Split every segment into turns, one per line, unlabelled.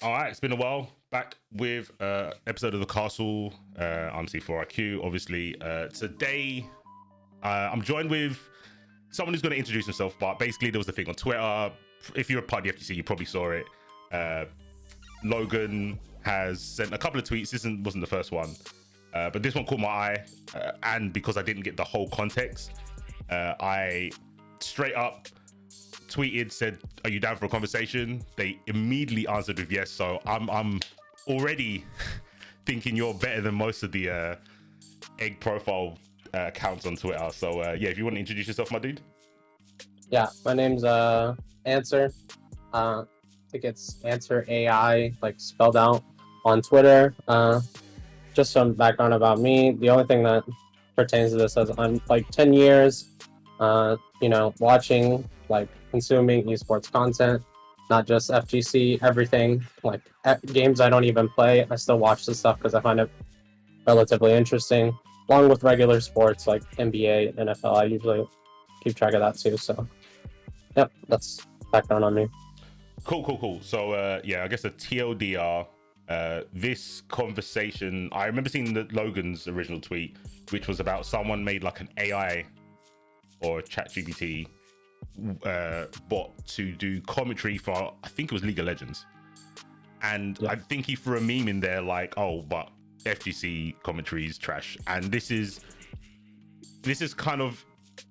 All right, it's been a while. Back with episode of the Castle. I'm C4IQ. Obviously, today I'm joined with someone who's going to introduce himself. But basically, there was the thing on Twitter. If you're a part of the FTC, you probably saw it. Logan has sent a couple of tweets. This wasn't the first one, but this one caught my eye. And because I didn't get the whole context, I straight up tweeted, said, "Are you down for a conversation?" They immediately answered with yes. So I'm already thinking you're better than most of the egg profile accounts on Twitter. So yeah, if you want to introduce yourself, my dude.
Yeah, my name's Answer. I think it's Answer AI, like spelled out on Twitter. Just some background about me. The only thing that pertains to this is I'm like 10 years, watching, like consuming esports content, not just FGC, everything, like games I don't even play. I still watch this stuff because I find it relatively interesting, along with regular sports like NBA, NFL. I usually keep track of that too. So, yep, that's background on me.
Cool. So yeah, I guess a TLDR. This conversation, I remember seeing Logan's original tweet, which was about someone made like an AI or ChatGPT bot to do commentary for, I think it was League of Legends, and yeah. I think he threw a meme in there like, "Oh, but FGC commentary is trash," and this is kind of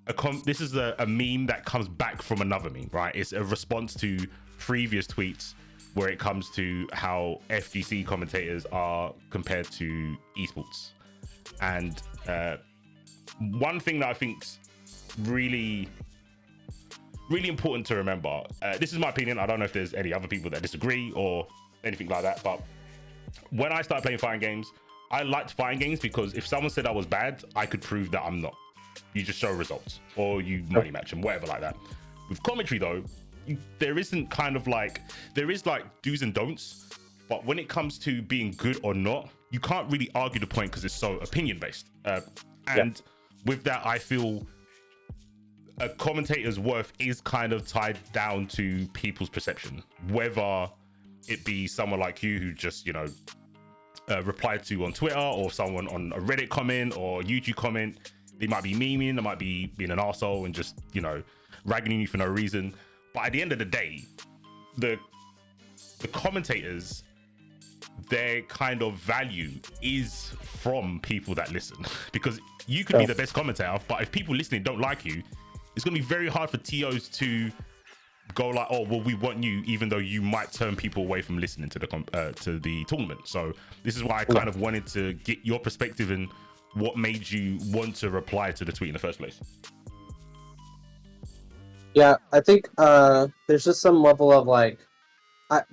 a meme that comes back from another meme, right? It's a response to previous tweets where it comes to how FGC commentators are compared to esports. And one thing that I think's really important to remember, this is my opinion, I don't know if there's any other people that disagree or anything like that, but when I started playing fighting games, I liked fighting games because if someone said I was bad, I could prove that I'm not. You just show results or you money match and whatever like that. With commentary though, there isn't kind of like, there is like do's and don'ts, but when it comes to being good or not, you can't really argue the point because it's so opinion based. With that, I feel a commentator's worth is kind of tied down to people's perception, whether it be someone like you who just, replied to on Twitter, or someone on a Reddit comment or YouTube comment. They might be memeing, they might be being an arsehole and just, ragging on you for no reason. But at the end of the day, the commentators, their kind of value is from people that listen. Because you could be the best commentator, but if people listening don't like you, it's going to be very hard for TOs to go like, "Oh, well, we want you," even though you might turn people away from listening to the tournament. So this is why I kind of wanted to get your perspective and what made you want to reply to the tweet in the first place.
Yeah, I think there's just some level of like,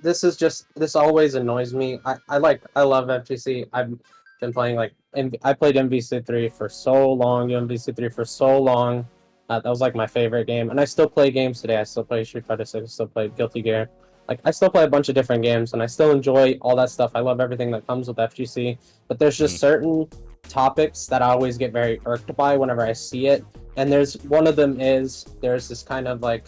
this always annoys me. I love FGC. I've been playing I played MVC3 for so long, MVC3 for so long. That was like my favorite game, and I still play games today. I still play Street Fighter 6, I still play Guilty Gear. Like, I still play a bunch of different games, and I still enjoy all that stuff. I love everything that comes with FGC, but there's just certain topics that I always get very irked by whenever I see it. And one of them is, there's this kind of like,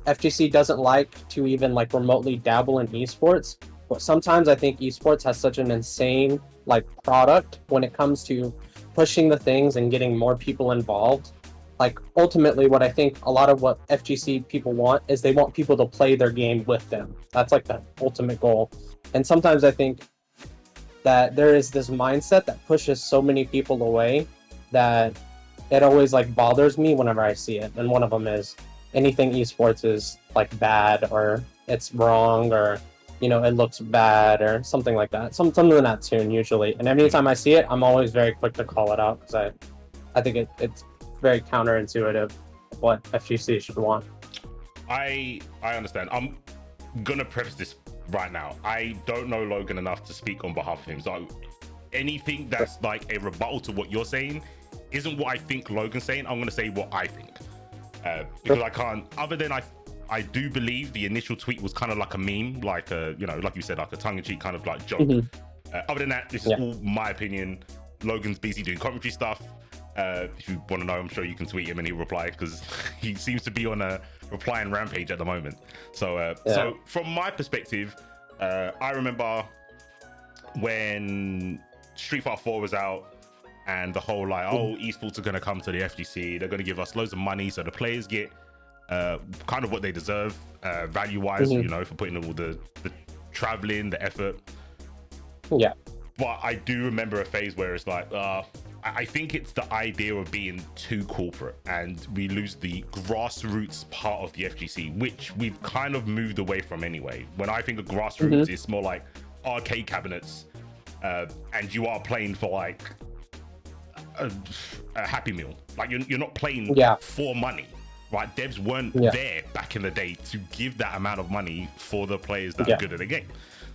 FGC doesn't like to even like remotely dabble in esports, but sometimes I think esports has such an insane like product when it comes to pushing the things and getting more people involved. Like, ultimately, what I think a lot of what FGC people want is they want people to play their game with them. That's like the ultimate goal. And sometimes I think that there is this mindset that pushes so many people away that it always like bothers me whenever I see it. And one of them is anything esports is like bad, or it's wrong, or it looks bad, or something like that. Something in that tune usually. And anytime I see it, I'm always very quick to call it out because I think it's very counterintuitive what FGC should want.
I understand. I'm gonna preface this right now. I don't know Logan enough to speak on behalf of him, so anything that's like a rebuttal to what you're saying isn't what I think Logan's saying. I'm gonna say what I think, because I can't. Other than I do believe the initial tweet was kind of like a meme, like like you said, like a tongue-in-cheek kind of like joke. Other than that, this is all my opinion. Logan's busy doing commentary stuff. If you want to know, I'm sure you can tweet him and he'll reply, because he seems to be on a replying rampage at the moment. So from my perspective, I remember when Street Fighter 4 was out, and the whole like, oh, esports are going to come to the FGC, they're going to give us loads of money so the players get kind of what they deserve, value wise, you know, for putting all the traveling, the effort.
Yeah.
But I do remember a phase where it's like, I think it's the idea of being too corporate, and we lose the grassroots part of the FGC, which we've kind of moved away from anyway. When I think of grassroots, it's more like arcade cabinets, and you are playing for like a Happy Meal. Like you're not playing for money, right? Devs weren't there back in the day to give that amount of money for the players that are good at the game.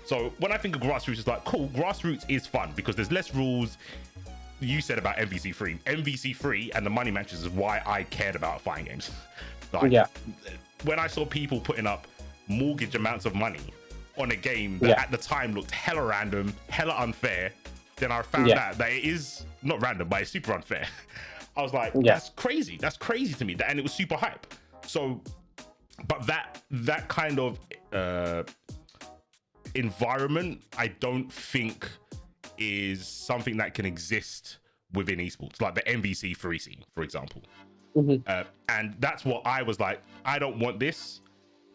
So when I think of grassroots, it's like, cool, grassroots is fun because there's less rules. You said about MVC free and the money matches is why I cared about fighting games. Like, when I saw people putting up mortgage amounts of money on a game that at the time looked hella random, hella unfair, then I found out that it is not random, but it's super unfair. I was like, that's crazy. That's crazy to me. And it was super hype. So, but that kind of environment, I don't think is something that can exist within esports, like the MVC free scene, for example. And that's what I was like, I don't want this.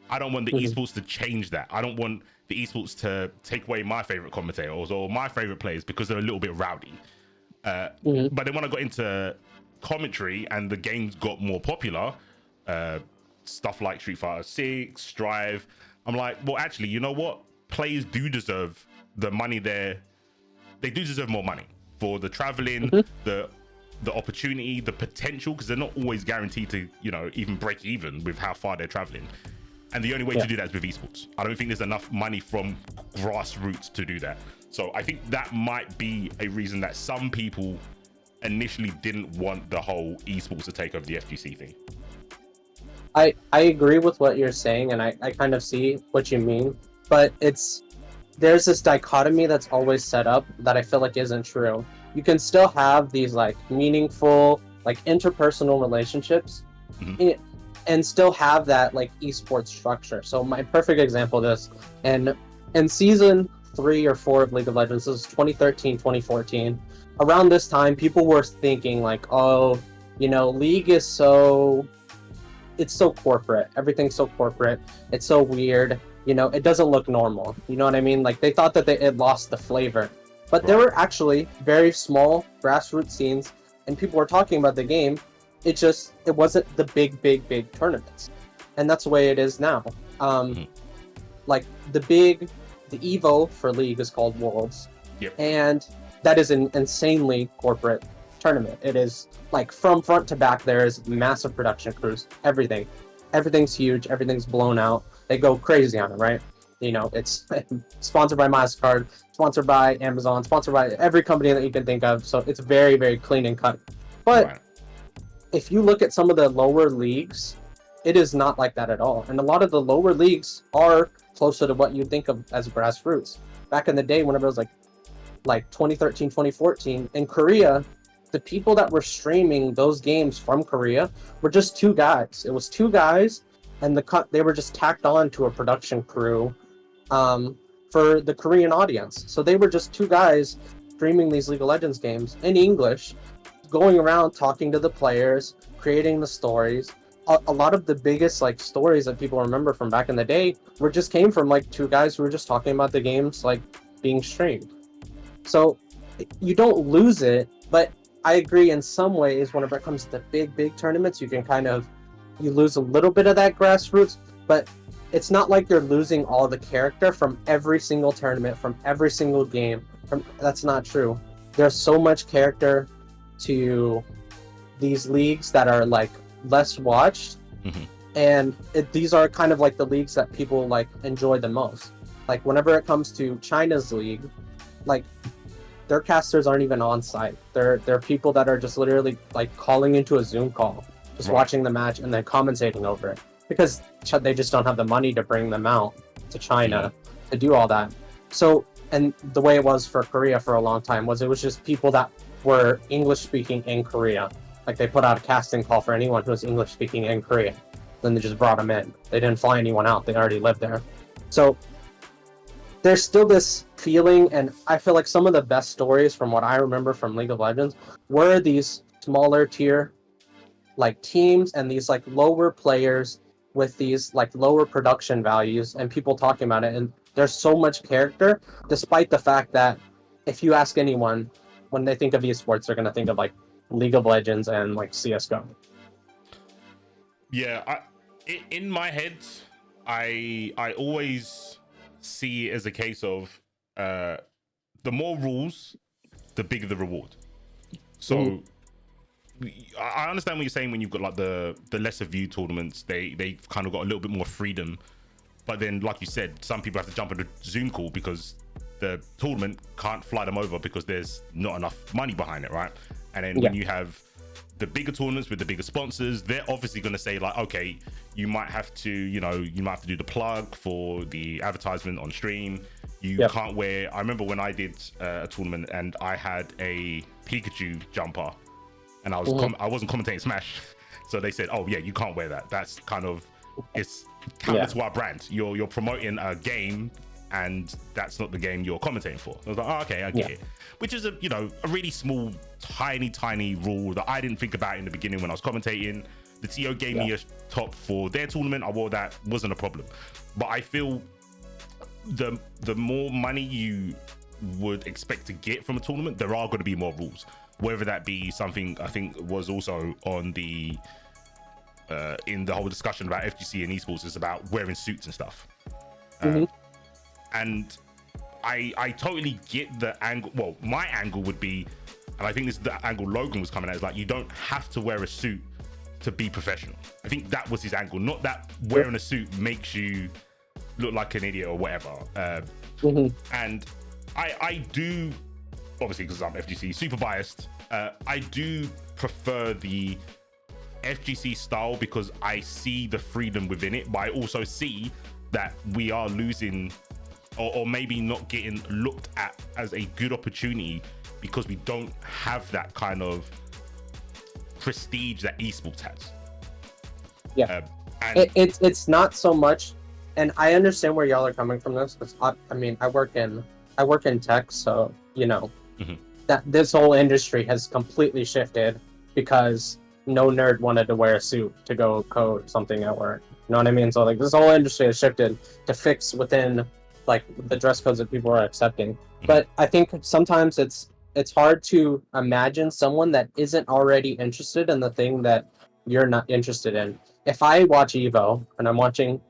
I don't want the esports to change that. I don't want the esports to take away my favorite commentators or my favorite players because they're a little bit rowdy. But then when I got into commentary and the games got more popular, stuff like Street Fighter 6, Strive, I'm like, well, actually, you know what? Players do deserve the money there. They do deserve more money for the traveling, the opportunity, the potential, because they're not always guaranteed to, you know, even break even with how far they're traveling. And the only way to do that is with esports. I don't think there's enough money from grassroots to do that. So I think that might be a reason that some people initially didn't want the whole esports to take over the FGC thing.
I agree with what you're saying, and I kind of see what you mean, but there's this dichotomy that's always set up that I feel like isn't true. You can still have these like meaningful, like interpersonal relationships and still have that like esports structure. So my perfect example of this, and in season 3 or 4 of League of Legends, this is 2013, 2014, around this time, people were thinking like, oh, you know, League is it's so corporate. Everything's so corporate. It's so weird. You know, it doesn't look normal. You know what I mean? Like, they thought that it lost the flavor. But there were actually very small grassroots scenes, and people were talking about the game. It wasn't the big tournaments. And that's the way it is now. Like, the EVO for League is called Worlds. And that is an insanely corporate tournament. It is, like, from front to back, there is massive production crews. Everything's huge. Everything's blown out. They go crazy on it, right? You know, it's sponsored by MasterCard, sponsored by Amazon, sponsored by every company that you can think of. So it's very, very clean and cut. But if you look at some of the lower leagues, it is not like that at all. And a lot of the lower leagues are closer to what you think of as grassroots. Back in the day, whenever it was like 2013, 2014, in Korea, the people that were streaming those games from Korea were just 2 guys. It was 2 guys, and they were just tacked on to a production crew for the Korean audience. So they were just 2 guys streaming these League of Legends games in English, going around talking to the players, creating the stories. A lot of the biggest like stories that people remember from back in the day came from like 2 guys who were just talking about the games like being streamed. So you don't lose it, but I agree in some ways whenever it comes to big tournaments, you lose a little bit of that grassroots, but it's not like you're losing all the character from every single tournament, from every single game. That's not true. There's so much character to these leagues that are like less watched, and these are kind of like the leagues that people like enjoy the most. Like whenever it comes to China's league, like their casters aren't even on site. They're people that are just literally like calling into a Zoom call, just watching the match and then commentating over it, because they just don't have the money to bring them out to China to do all that. So, and the way it was for Korea for a long time was it was just people that were English speaking in Korea. Like they put out a casting call for anyone who was English speaking in Korea. Then they just brought them in. They didn't fly anyone out. They already lived there. So there's still this feeling, and I feel like some of the best stories from what I remember from League of Legends were these smaller tier like teams and these like lower players with these like lower production values and people talking about it, and there's so much character despite the fact that if you ask anyone when they think of esports, they're going to think of like League of Legends and like CS:GO.
Yeah, in my head, I always see it as a case of the more rules, the bigger the reward. So I understand what you're saying when you've got like the lesser view tournaments, they've kind of got a little bit more freedom. But then, like you said, some people have to jump on a Zoom call because the tournament can't fly them over because there's not enough money behind it, right? And then when you have the bigger tournaments with the bigger sponsors, they're obviously going to say like, okay, you might have to do the plug for the advertisement on stream. You can't wear. I remember when I did a tournament and I had a Pikachu jumper, and I wasn't commentating Smash, so they said, oh yeah, you can't wear that. That's kind of it's counter to our brand. You're promoting a game, and that's not the game you're commentating for. I was like, oh, okay, I get it. Which is a really small, tiny rule that I didn't think about in the beginning when I was commentating. The TO gave me a top for their tournament. I wore that, wasn't a problem. But I feel the more money you would expect to get from a tournament, there are going to be more rules. Whether that be something I think was also on the in the whole discussion about FGC and esports is about wearing suits and stuff. And I totally get the angle. Well, my angle would be, and I think this is the angle Logan was coming at, is like, you don't have to wear a suit to be professional. I think that was his angle, not that wearing a suit makes you look like an idiot or whatever. And I do, obviously because I'm FGC super biased, I do prefer the FGC style because I see the freedom within it, but I also see that we are losing or maybe not getting looked at as a good opportunity because we don't have that kind of prestige that esports has. And
it's not so much, and I understand where y'all are coming from this, because I mean I work in tech, so that this whole industry has completely shifted because no nerd wanted to wear a suit to go code something at work. You know what I mean? So like this whole industry has shifted to fix within like the dress codes that people are accepting. But I think sometimes it's hard to imagine someone that isn't already interested in the thing that you're not interested in. If I watch Evo and I'm watching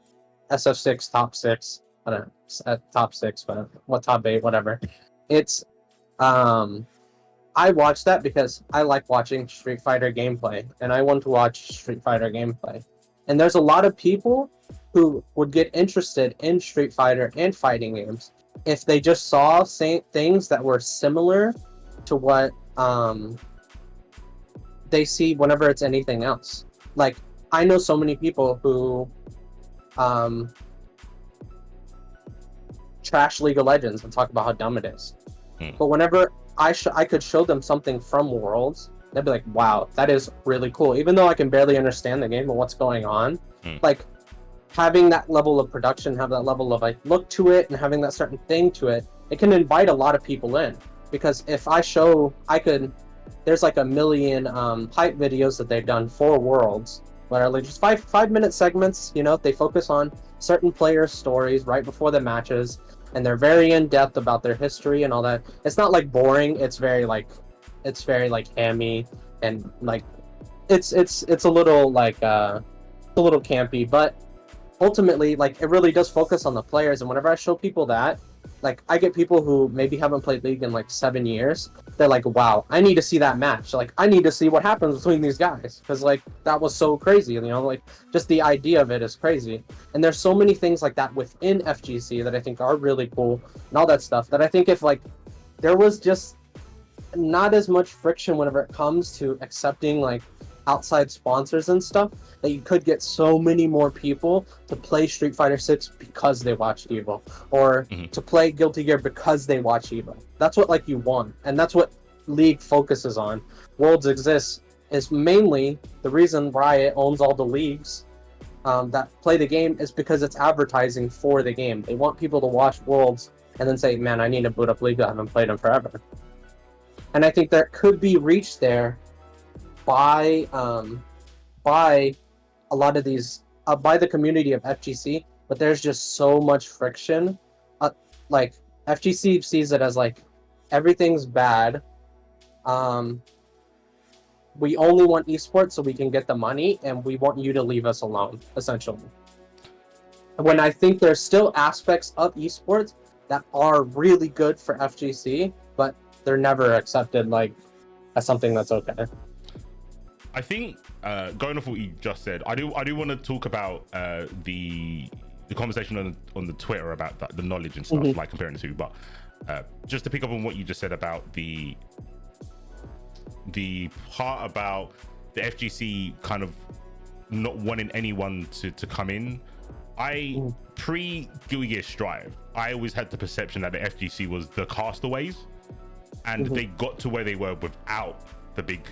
SF6 top 6, I don't know, top 6, but what top 8, whatever. It's I watch that because I like watching Street Fighter gameplay, and I want to watch Street Fighter gameplay. And there's a lot of people who would get interested in Street Fighter and fighting games if they just saw things that were similar to what they see whenever it's anything else. Like, I know so many people who trash League of Legends and talk about how dumb it is. But whenever I could show them something from Worlds, they'd be like, wow, that is really cool. Even though I can barely understand the game and what's going on, like having that level of production, have that level of like look to it and having that certain thing to it, it can invite a lot of people in. Because if I show, there's like a million hype videos that they've done for Worlds, literally just 5-minute segments, they focus on certain players' stories right before the matches, and they're very in-depth about their history and all that. It's not like boring, it's very hammy, and like it's a little like a little campy, but ultimately like it really does focus on the players. And whenever I show people that, like I get people who maybe haven't played League in like 7 years, they're like, wow, I need to see that match. Like I need to see what happens between these guys, because like that was so crazy, like just the idea of it is crazy. And there's so many things like that within FGC that I think are really cool and all that stuff, that I think if like there was just not as much friction whenever it comes to accepting like outside sponsors and stuff, that you could get so many more people to play Street Fighter 6 because they watch Evo, or to play Guilty Gear because they watch Evo. That's what like you want, and that's what League focuses on. Worlds exists is mainly the reason Riot owns all the leagues that play the game is because it's advertising for the game. They want people to watch Worlds and then say, man, I need to boot up League. I haven't played them forever. And I think there could be reached there by a lot of these, by the community of FGC, but there's just so much friction. Like, FGC sees it as like, everything's bad. We only want esports so we can get the money, and we want you to leave us alone, essentially. When I think there's still aspects of esports that are really good for FGC, but they're never accepted like as something that's okay.
I think going off what you just said, I do want to talk about the conversation on the Twitter about the knowledge and stuff, like comparing the two. But just to pick up on what you just said about the part about the FGC kind of not wanting anyone to come in. Pre Guilty Gear Strive, I always had the perception that the FGC was the castaways, and they got to where they were without the big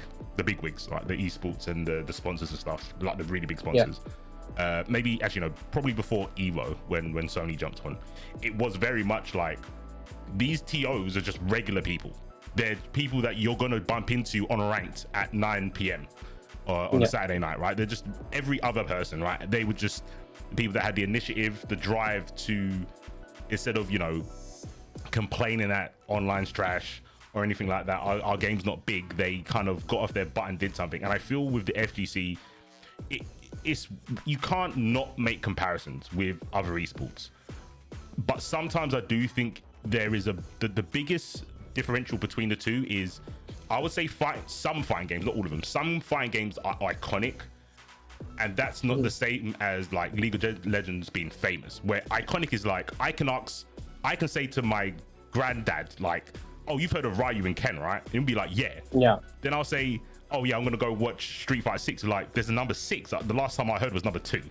wigs, like the esports and the sponsors and stuff, like the really big sponsors. Maybe actually no, probably before Evo, when Sony jumped on, it was very much like these TOs are just regular people. They're people that you're gonna bump into on ranked at 9 p.m. On a Saturday night, right? They're just every other person, right? They were just people that had the initiative, the drive to, instead of, you know, complaining that online's trash or anything like that, our game's not big, they kind of got off their butt and did something. And I feel with the FGC, it's you can't not make comparisons with other esports, but sometimes I do think there is the biggest differential between the two is, I would say, some fighting games, not all of them, some fighting games are iconic, and that's not the same as like League of Legends being famous, where iconic is like, I can say to my granddad, like, oh, you've heard of Ryu and Ken, right? And he'll be like, yeah. Then I'll say, oh yeah, I'm gonna go watch Street Fighter 6. Like, there's a number 6. Like, the last time I heard was number 2.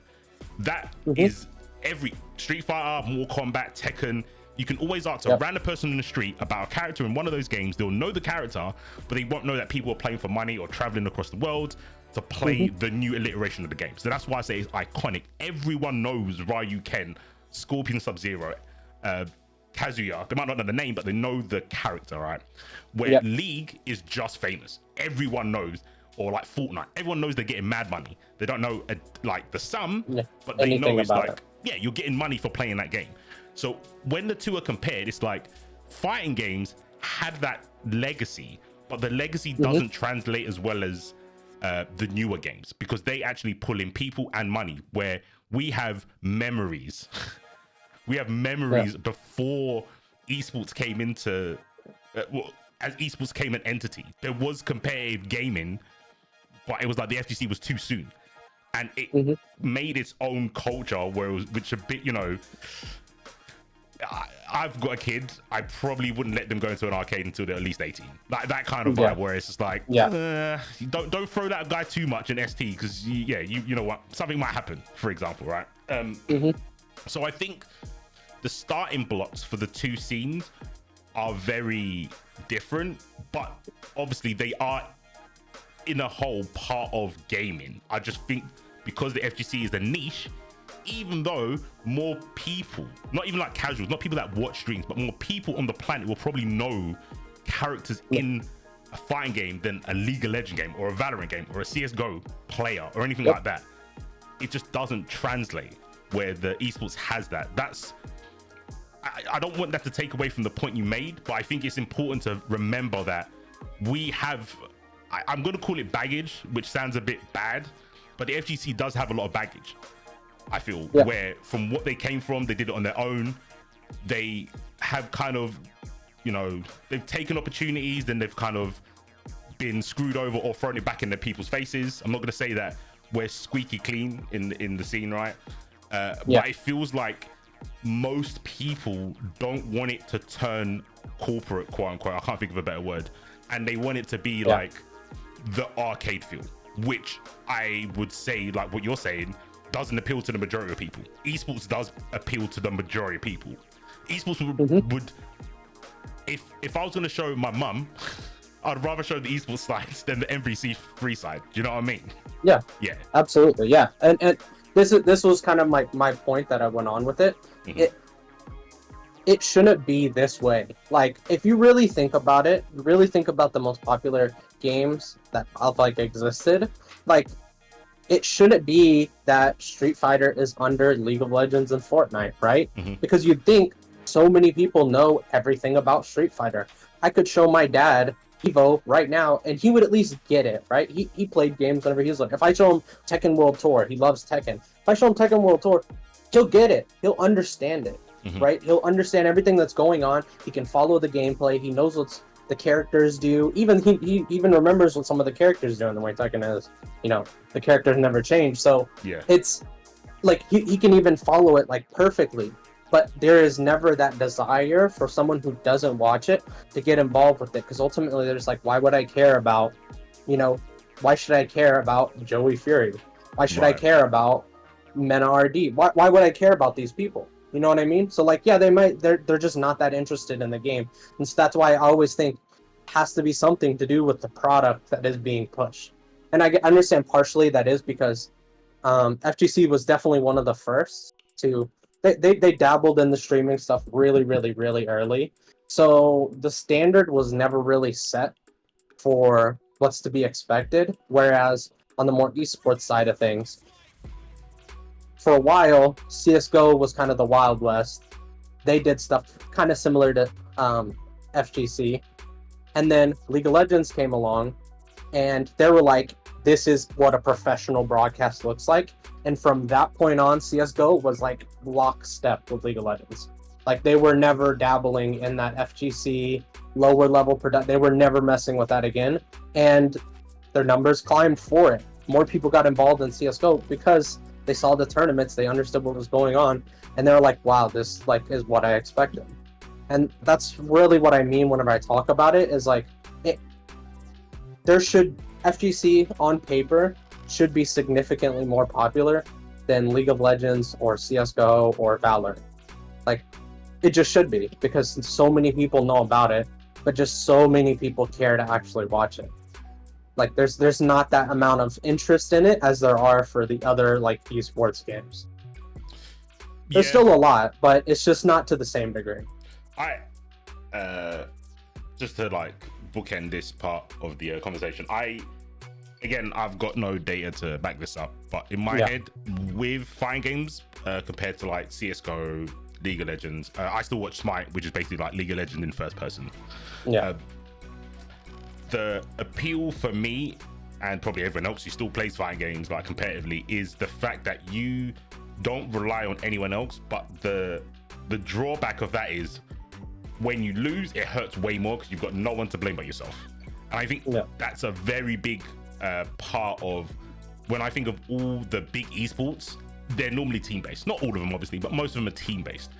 That is every Street Fighter, Mortal Kombat, Tekken. You can always ask a random person in the street about a character in one of those games. They'll know the character, but they won't know that people are playing for money or traveling across the world to play the new iteration of the game. So that's why I say it's iconic. Everyone knows Ryu, Ken, Scorpion, Sub-Zero, Kazuya. They might not know the name, but they know the character, right? Where League is just famous. Everyone knows, or like Fortnite, everyone knows they're getting mad money. They don't know like the sum, but they know it's like, yeah, you're getting money for playing that game. So when the two are compared, it's like fighting games had that legacy, but the legacy doesn't translate as well as the newer games, because they actually pull in people and money, where we have memories. We have memories before esports came into, as esports came an entity. There was competitive gaming, but it was like the FGC was too soon. And it made its own culture where it was, which a bit, you know, I've got a kid, I probably wouldn't let them go into an arcade until they're at least 18. Like that kind of vibe, where it's just like, don't throw that guy too much in ST, because you know what, something might happen, for example, right? So I think the starting blocks for the two scenes are very different, but obviously they are in a whole part of gaming. I just think because the FGC is the niche, even though more people, not even like casuals, not people that watch streams, but more people on the planet will probably know characters in a fighting game than a League of Legends game or a Valorant game or a CSGO player or anything like that. It just doesn't translate where the esports has that. I don't want that to take away from the point you made, but I think it's important to remember that we have, I'm going to call it baggage, which sounds a bit bad, but the FGC does have a lot of baggage. I feel where from what they came from, they did it on their own. They have kind of, you know, they've taken opportunities, then they've kind of been screwed over or thrown it back in their people's faces. I'm not going to say that we're squeaky clean in the scene, right? But it feels like most people don't want it to turn corporate, quote unquote. I can't think of a better word. And they want it to be like the arcade feel, which I would say, like what you're saying, doesn't appeal to the majority of people. Esports does appeal to the majority of people. Esports would if I was going to show my mum, I'd rather show the esports side than the MVC free side. Do you know what I mean?
Yeah, absolutely. Yeah, and this was kind of my point that I went on with it. Mm-hmm. It shouldn't be this way. Like, if you really think about it, really think about the most popular games that have like existed, like, it shouldn't be that Street Fighter is under League of Legends and Fortnite, right? Mm-hmm. Because you'd think so many people know everything about Street Fighter. I could show my dad Evo right now, and he would at least get it, right? He played games whenever he was like, if I show him Tekken World Tour, he loves Tekken. If I show him Tekken World Tour, he'll get it. He'll understand it, mm-hmm. right? He'll understand everything that's going on. He can follow the gameplay. He knows what the characters do. Even he even remembers what some of the characters do in the way Tekken is. You know, the characters never change. So yeah, it's like he can even follow it like perfectly. But there is never that desire for someone who doesn't watch it to get involved with it, because ultimately they're just like, why would I care about, you know, why should I care about Joey Fury? Why should I care about Mena RD? Why would I care about these people? You know what I mean? So like, yeah, they're just not that interested in the game. And so that's why I always think it has to be something to do with the product that is being pushed. And I understand partially that is because FGC was definitely one of the first to... They dabbled in the streaming stuff really, really, really early. So the standard was never really set for what's to be expected. Whereas on the more esports side of things, for a while, CSGO was kind of the Wild West. They did stuff kind of similar to FGC. And then League of Legends came along, and they were like, this is what a professional broadcast looks like. And from that point on, CSGO was like lockstep with League of Legends. Like, they were never dabbling in that FGC lower level product. They were never messing with that again. And their numbers climbed for it. More people got involved in CSGO because they saw the tournaments, they understood what was going on, and they were like, wow, this like is what I expected. And that's really what I mean whenever I talk about it, is like, FGC on paper should be significantly more popular than League of Legends or CSGO or Valorant. Like, it just should be, because so many people know about it, but just so many people care to actually watch it. Like, there's not that amount of interest in it as there are for the other like esports games. There's still a lot, but it's just not to the same degree.
Just to like bookend this part of the conversation, I've got no data to back this up, but in my head, with fighting games compared to like CSGO, League of Legends, I still watch Smite, which is basically like League of Legends in first person. The appeal for me, and probably everyone else who still plays fighting games like competitively, is the fact that you don't rely on anyone else. But the drawback of that is, when you lose, it hurts way more because you've got no one to blame but yourself. And I think that's a very big part of, when I think of all the big esports, they're normally team-based. Not all of them, obviously, but most of them are team-based.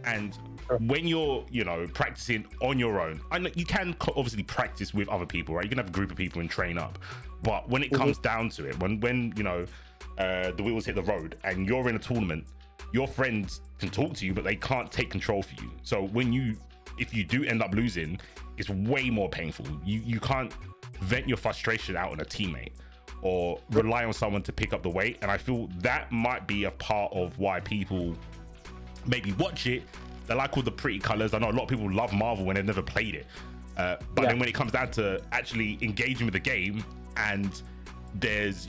And when you're, practicing on your own, I know you can obviously practice with other people, right? You can have a group of people and train up. But when it comes down to it, when the wheels hit the road and you're in a tournament, your friends can talk to you, but they can't take control for you. So if you do end up losing, it's way more painful. You can't vent your frustration out on a teammate or rely on someone to pick up the weight. And I feel that might be a part of why people maybe watch it. They like all the pretty colors. I know a lot of people love Marvel when they've never played it. But then when it comes down to actually engaging with the game, and there's,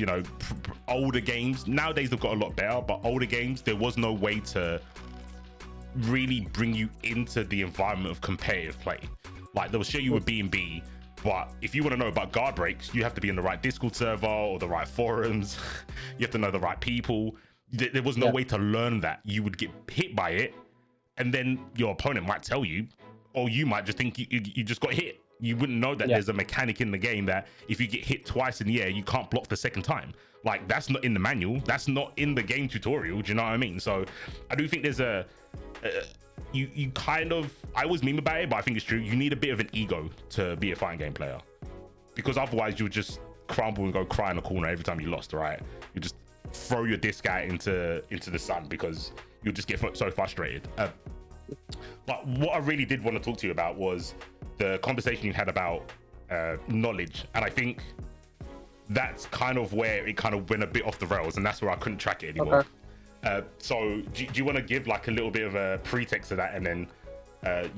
older games, nowadays they've got a lot better, but older games, there was no way to really bring you into the environment of competitive play. Like, they'll show you a B&B, but if you want to know about guard breaks, you have to be in the right Discord server or the right forums. You have to know the right people. There was no way to learn that. You would get hit by it, and then your opponent might tell you, or you might just think you just got hit. You wouldn't know that there's a mechanic in the game that if you get hit twice in the air, you can't block the second time. Like, that's not in the manual. That's not in the game tutorial. Do you know what I mean? So I do think there's you kind of, I always meme about it, but I think it's true. You need a bit of an ego to be a fighting game player, because otherwise you'll just crumble and go cry in a corner every time you lost, right? You just throw your disc out into the sun because you'll just get so frustrated. But what I really did want to talk to you about was the conversation you had about knowledge, and I think that's kind of where it kind of went a bit off the rails, and that's where I couldn't track it anymore. So do you want to give like a little bit of a pretext to that, and then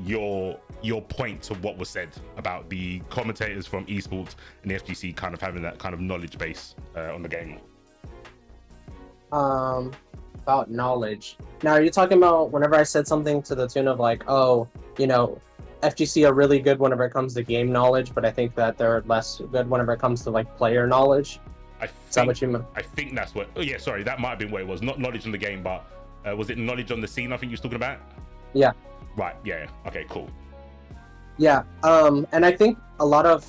your point to what was said about the commentators from esports and the FGC kind of having that kind of knowledge base on the game?
About knowledge. Now, are you talking about whenever I said something to the tune of like, oh, you know, FGC are really good whenever it comes to game knowledge, but I think that they're less good whenever it comes to like player knowledge? Is that what you meant?
I think that's what. Oh yeah, sorry, that might have been what it was. Not knowledge on the game, but was it knowledge on the scene? I think you was talking about.
Yeah.
Right. Yeah. Okay. Cool.
Yeah. And I think a lot of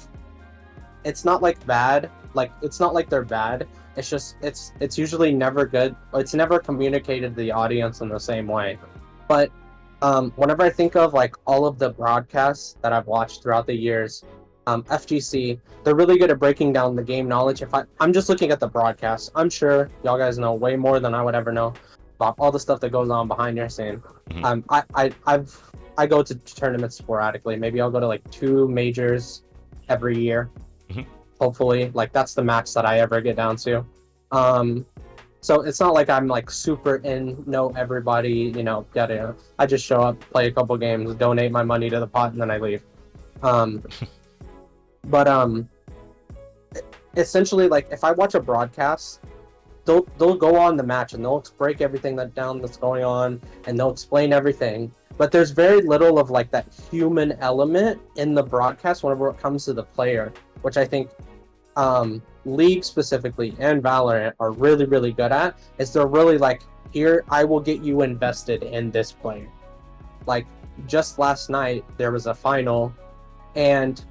it's not like bad. Like it's not like they're bad. It's just it's usually never good. It's never communicated to the audience in the same way. But whenever I think of like all of the broadcasts that I've watched throughout the years, FGC, they're really good at breaking down the game knowledge. If I'm just looking at the broadcast, I'm sure y'all guys know way more than I would ever know about all the stuff that goes on behind your scene.
Mm-hmm.
I go to tournaments sporadically. Maybe I'll go to like 2 majors every year.
Mm-hmm.
Hopefully, like that's the max that I ever get down to. So it's not like I'm like super know everybody, you know, I just show up, play a couple games, donate my money to the pot, and then I leave. But essentially, like if I watch a broadcast, they'll go on the match and they'll break everything that's going on, and they'll explain everything. But there's very little of like that human element in the broadcast whenever it comes to the player, which I think League specifically and Valorant are really, really good at. Is they're really like, here, I will get you invested in this player. Like just last night, there was a final, and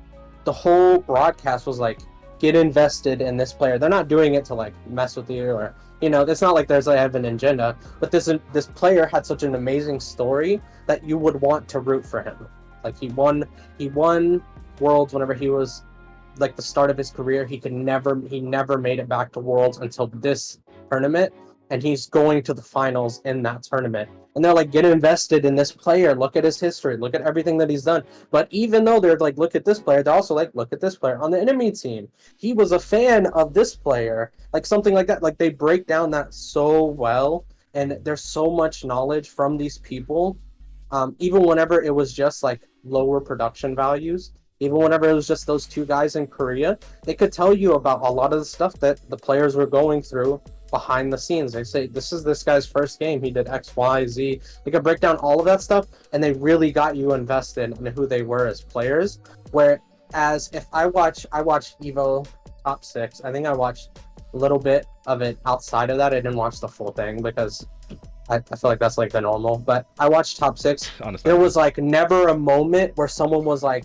the whole broadcast was like, get invested in this player. They're not doing it to like mess with you, or you know, it's not like there's like an agenda, but this player had such an amazing story that you would want to root for him. Like he won Worlds whenever he was like the start of his career. He never made it back to Worlds until this tournament, and he's going to the finals in that tournament. And they're like, get invested in this player. Look at his history. Look at everything that he's done. But even though they're like, look at this player, they're also like, look at this player on the enemy team. He was a fan of this player, like something like that. Like they break down that so well, and there's so much knowledge from these people. Even whenever it was just like lower production values, even whenever it was just those 2 guys in Korea, they could tell you about a lot of the stuff that the players were going through behind the scenes. They say, this is this guy's first game. He did X, Y, Z. They could break down all of that stuff, and they really got you invested in who they were as players. Whereas if I watch Evo Top 6, I think I watched a little bit of it outside of that. I didn't watch the full thing because I feel like that's like the normal. But I watched Top 6. There was like never a moment where someone was like,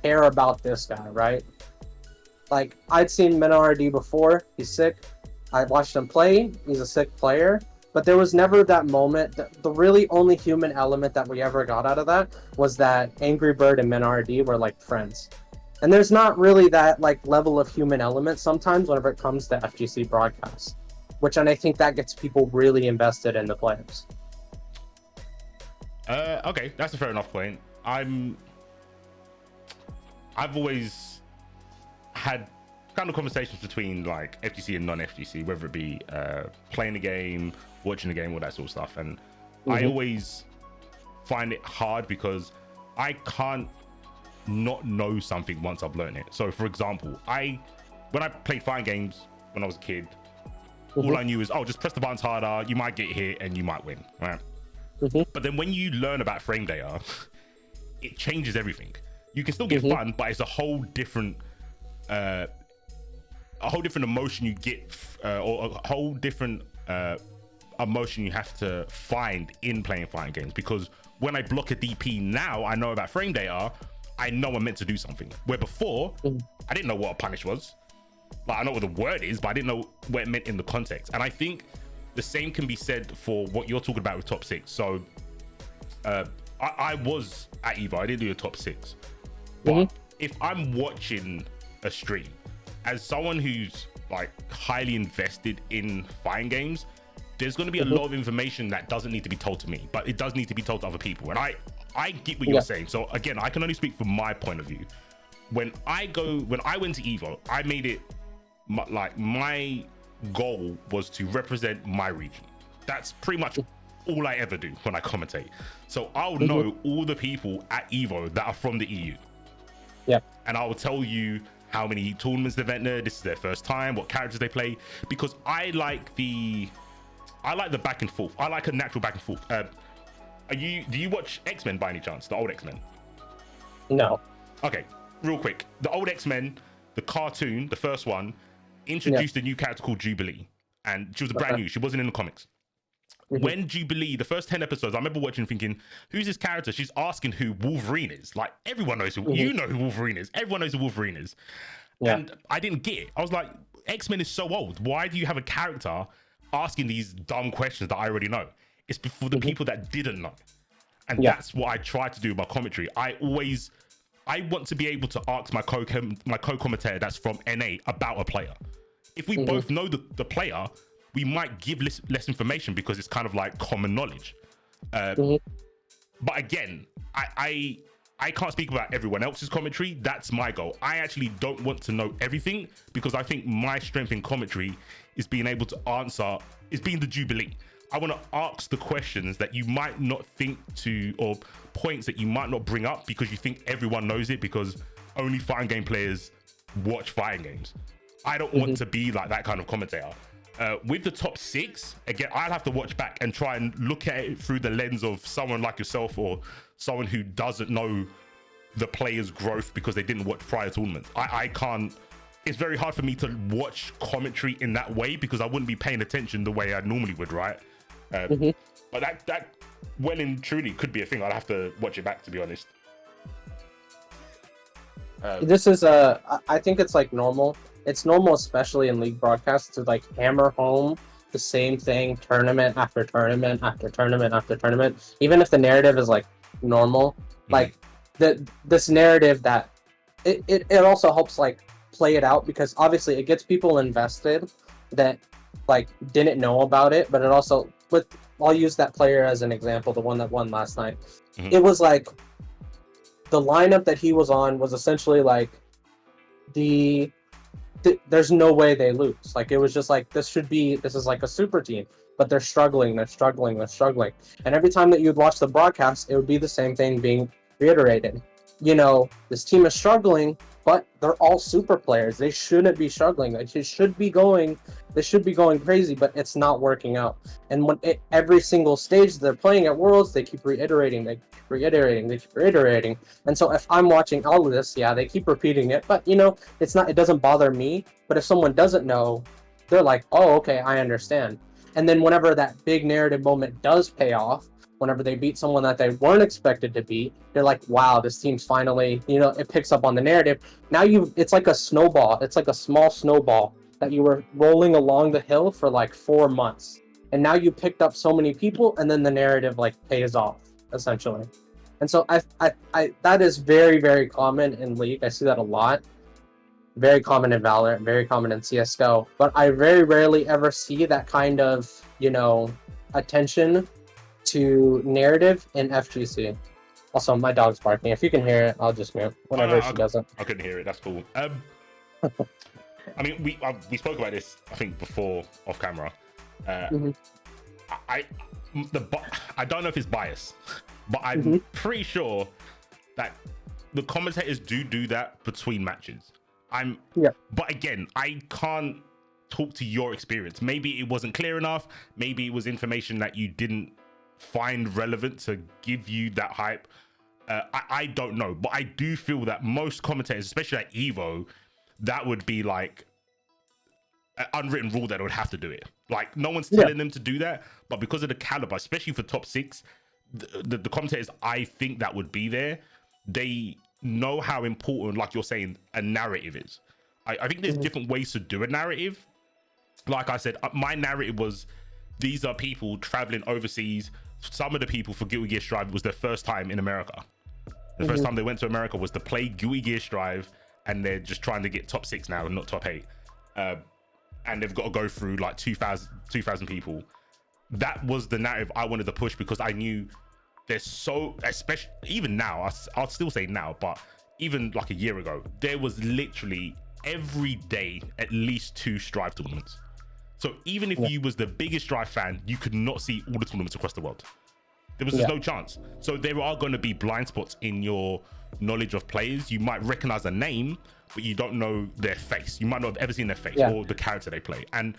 care about this guy, right? Like I'd seen MinRD before. He's sick. I watched him play. He's a sick player. But there was never that moment. The really only human element that we ever got out of that was that Angry Bird and MinRD were like friends. And there's not really that like level of human element sometimes whenever it comes to FGC broadcasts, and I think that gets people really invested in the players.
Okay, that's a fair enough point. I've always had kind of conversations between like FGC and non-FGC, whether it be playing the game, watching the game, all that sort of stuff. And I always find it hard because I can't not know something once I've learned it. So for example, when I played fighting games when I was a kid, all I knew is, just press the buttons harder, you might get hit and you might win, right? But then when you learn about frame data, it changes everything. You can still get fun, but it's a whole different emotion you get, or a whole different emotion you have to find in playing fighting games. Because when I block a DP now, I know about frame data, I know I'm meant to do something. Where before, I didn't know what a punish was. Like, I know what the word is, but I didn't know what it meant in the context. And I think the same can be said for what you're talking about with top 6. So I was at EVO, I didn't do a top 6. But if I'm watching a stream, as someone who's like highly invested in fighting games, there's going to be a lot of information that doesn't need to be told to me, but it does need to be told to other people. And I get what you're saying. So again, I can only speak from my point of view. When I went to EVO, I made it my goal was to represent my region. That's pretty much all I ever do when I commentate. So I'll know all the people at Evo that are from the EU.
Yeah.
And I will tell you how many tournaments they've entered, this is their first time, what characters they play, because I like the back and forth. I like a natural back and forth. Do you watch X-Men by any chance? The old X-Men?
No.
Okay, real quick. The old X-Men, the cartoon, the first one, introduced a new character called Jubilee. And she was brand new. She wasn't in the comics. When Jubilee, the first 10 episodes, I remember watching thinking, who's this character? She's asking who Wolverine is. Like, everyone knows who, you know who Wolverine is. Everyone knows who Wolverine is. Yeah. And I didn't get it. I was like, X-Men is so old. Why do you have a character asking these dumb questions that I already know? It's for the people that didn't know. And that's what I try to do in my commentary. I want to be able to ask my co-commentator that's from NA about a player. If we both know the player, we might give less information because it's kind of like common knowledge. But again, I can't speak about everyone else's commentary. That's my goal. I actually don't want to know everything because I think my strength in commentary is being able to answer, is being the Jubilee. I want to ask the questions that you might not think to, or points that you might not bring up because you think everyone knows it because only fighting game players watch fighting games. I don't want to be like that kind of commentator. With the top 6, again, I'll have to watch back and try and look at it through the lens of someone like yourself or someone who doesn't know the player's growth because they didn't watch prior tournaments. I can't, it's very hard for me to watch commentary in that way because I wouldn't be paying attention the way I normally would, right? But that well and truly could be a thing. I'll have to watch it back, to be honest.
This is I think it's like normal. It's normal, especially in league broadcasts, to like hammer home the same thing tournament after tournament after tournament after tournament. Even if the narrative is like normal, like this narrative that it also helps like play it out because obviously it gets people invested that like didn't know about it, but it also I'll use that player as an example, the one that won last night. It was like the lineup that he was on was essentially like there's no way they lose. Like it was just like this is like a super team, but they're struggling. And every time that you'd watch the broadcast, it would be the same thing being reiterated. You know, this team is struggling, but they're all super players. They shouldn't be struggling. They should be going crazy, but it's not working out. And every single stage they're playing at Worlds, they keep reiterating. And so if I'm watching all of this, they keep repeating it, but you know, it doesn't bother me. But if someone doesn't know, they're like, oh, okay, I understand. And then whenever that big narrative moment does pay off, whenever they beat someone that they weren't expected to beat, they're like, wow, this team's finally, you know, it picks up on the narrative. Now it's like a snowball. It's like a small snowball that you were rolling along the hill for like 4 months. And now you picked up so many people and then the narrative like pays off, essentially. And so I that is very, very common in League. I see that a lot. Very common in Valorant, very common in CSGO. But I very rarely ever see that kind of, you know, attention to narrative in FGC. Also, my dog's barking. If you can hear it, I'll just mute whenever she doesn't.
I couldn't hear it. That's cool. I mean, we spoke about this, I think, before off camera. I don't know if it's bias, but I'm pretty sure that the commentators do that between matches. But again, I can't talk to your experience. Maybe it wasn't clear enough. Maybe it was information that you didn't find relevant to give you that hype. I don't know, but I do feel that most commentators, especially at Evo, that would be like an unwritten rule that would have to do it. Like no one's telling them to do that, but because of the caliber, especially for top 6, the commentators I think that would be there, they know how important, like you're saying, a narrative is. I think there's different ways to do a narrative. Like I said, my narrative was, these are people traveling overseas. Some of the people for Guilty Gear Strive was their first time in America. The first time they went to America was to play Guilty Gear Strive, and they're just trying to get top 6 now and not top 8. And they've got to go through like 2,000 people. That was the narrative I wanted to push because I knew there's so, especially even now, I'll still say now, but even like a year ago, there was literally every day at least 2 Strive tournaments. So even if
Yeah.
you was the biggest Strife fan, you could not see all the tournaments across the world. There was just no chance. So there are going to be blind spots in your knowledge of players. You might recognize a name, but you don't know their face. You might not have ever seen their face or the character they play. And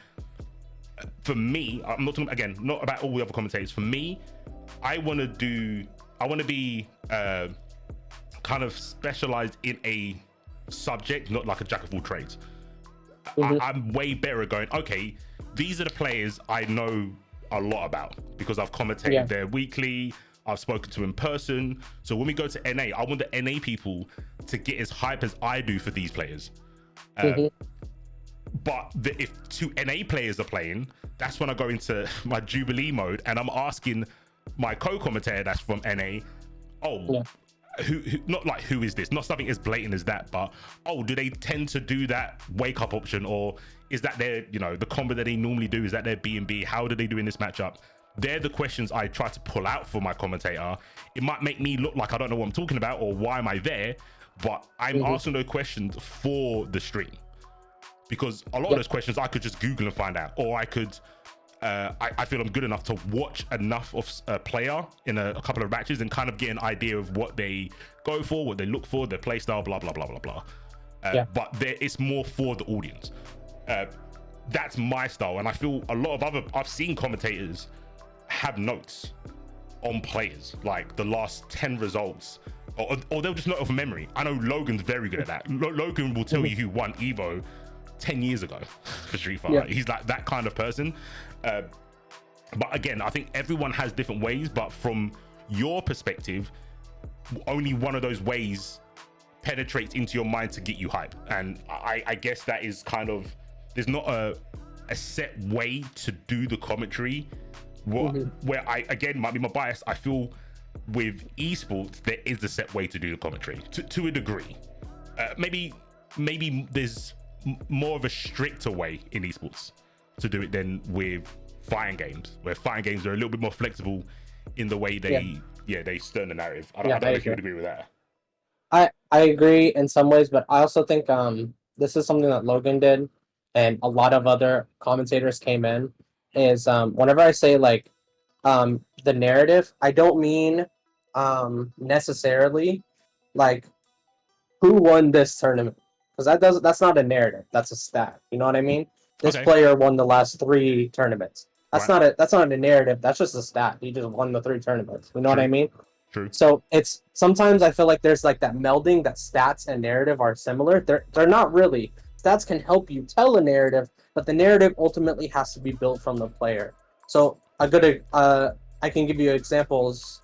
for me, I'm not talking, again, not about all the other commentators. For me, I want to be kind of specialized in a subject, not like a jack of all trades. I'm way better at going, okay, these are the players I know a lot about because I've commentated there weekly, I've spoken to in person. So when we go to NA, I want the NA people to get as hype as I do for these players. But if two NA players are playing, that's when I go into my Jubilee mode and I'm asking my co-commentator that's from NA, who not like who is this? Not something as blatant as that, but do they tend to do that wake up option, or is that their, the combo that they normally do? Is that their B&B? How do they do in this matchup? They're the questions I try to pull out for my commentator. It might make me look like I don't know what I'm talking about or why am I there, but I'm asking those questions for the stream because a lot of those questions I could just Google and find out, or I could. I feel I'm good enough to watch enough of a player in a couple of matches and kind of get an idea of what they go for, what they look for, their play style, blah, blah, blah, blah, blah. But it's more for the audience. That's my style. And I feel a lot of I've seen commentators have notes on players, like the last 10 results, or they'll just note off memory. I know Logan's very good at that. Logan will tell you who won Evo 10 years ago for Street Fighter. He's like that kind of person. But again, I think everyone has different ways, but from your perspective, only one of those ways penetrates into your mind to get you hype. And I guess that is kind of, there's not a set way to do the commentary. Where I, again, might be my bias, I feel with esports, there is a set way to do the commentary to a degree. Maybe there's more of a stricter way in esports to do it than with fighting games, where fighting games are a little bit more flexible in the way they stern the narrative. I don't know if you would agree with that.
I agree in some ways, but I also think this is something that Logan did and a lot of other commentators came in, is whenever I say like the narrative, I don't mean necessarily like who won this tournament, because that's not a narrative, that's a stat. You know what I mean? This player won the last 3 tournaments. That's not a narrative. That's just a stat. He just won the 3 tournaments. You know what I mean?
True.
So it's sometimes I feel like there's like that melding that stats and narrative are similar. They're not really. Stats can help you tell a narrative, but the narrative ultimately has to be built from the player. So I can give you examples.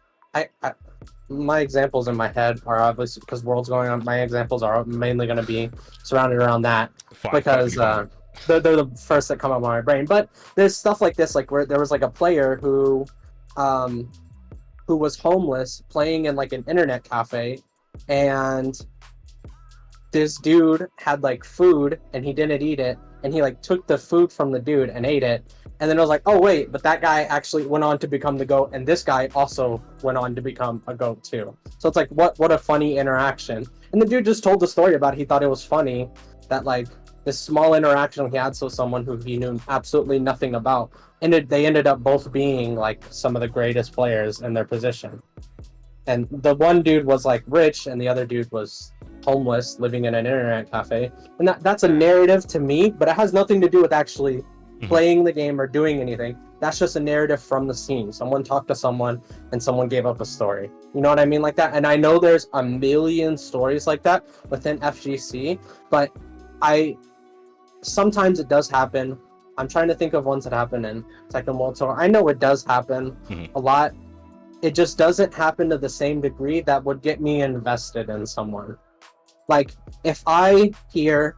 My examples in my head are obviously, because World's going on, my examples are mainly going to be surrounded around that because they're the first that come up on my brain. But there's stuff like this, like where there was like a player who was homeless playing in like an internet cafe, and this dude had like food and he didn't eat it, and he like took the food from the dude and ate it. And then I was like, oh wait, but that guy actually went on to become the GOAT, and this guy also went on to become a GOAT too. So it's like, what a funny interaction. And the dude just told the story about it. He thought it was funny that like this small interaction he had with someone who he knew absolutely nothing about, and they ended up both being like some of the greatest players in their position. And the one dude was like rich, and the other dude was homeless, living in an internet cafe. And that's a narrative to me, but it has nothing to do with actually playing the game or doing anything. That's just a narrative from the scene. Someone talked to someone and someone gave up a story. You know what I mean? Like that. And I know there's a million stories like that within FGC, but sometimes it does happen. I'm trying to think of ones that happen in Second World Tour. I know it does happen a lot. It just doesn't happen to the same degree that would get me invested in someone. Like if I hear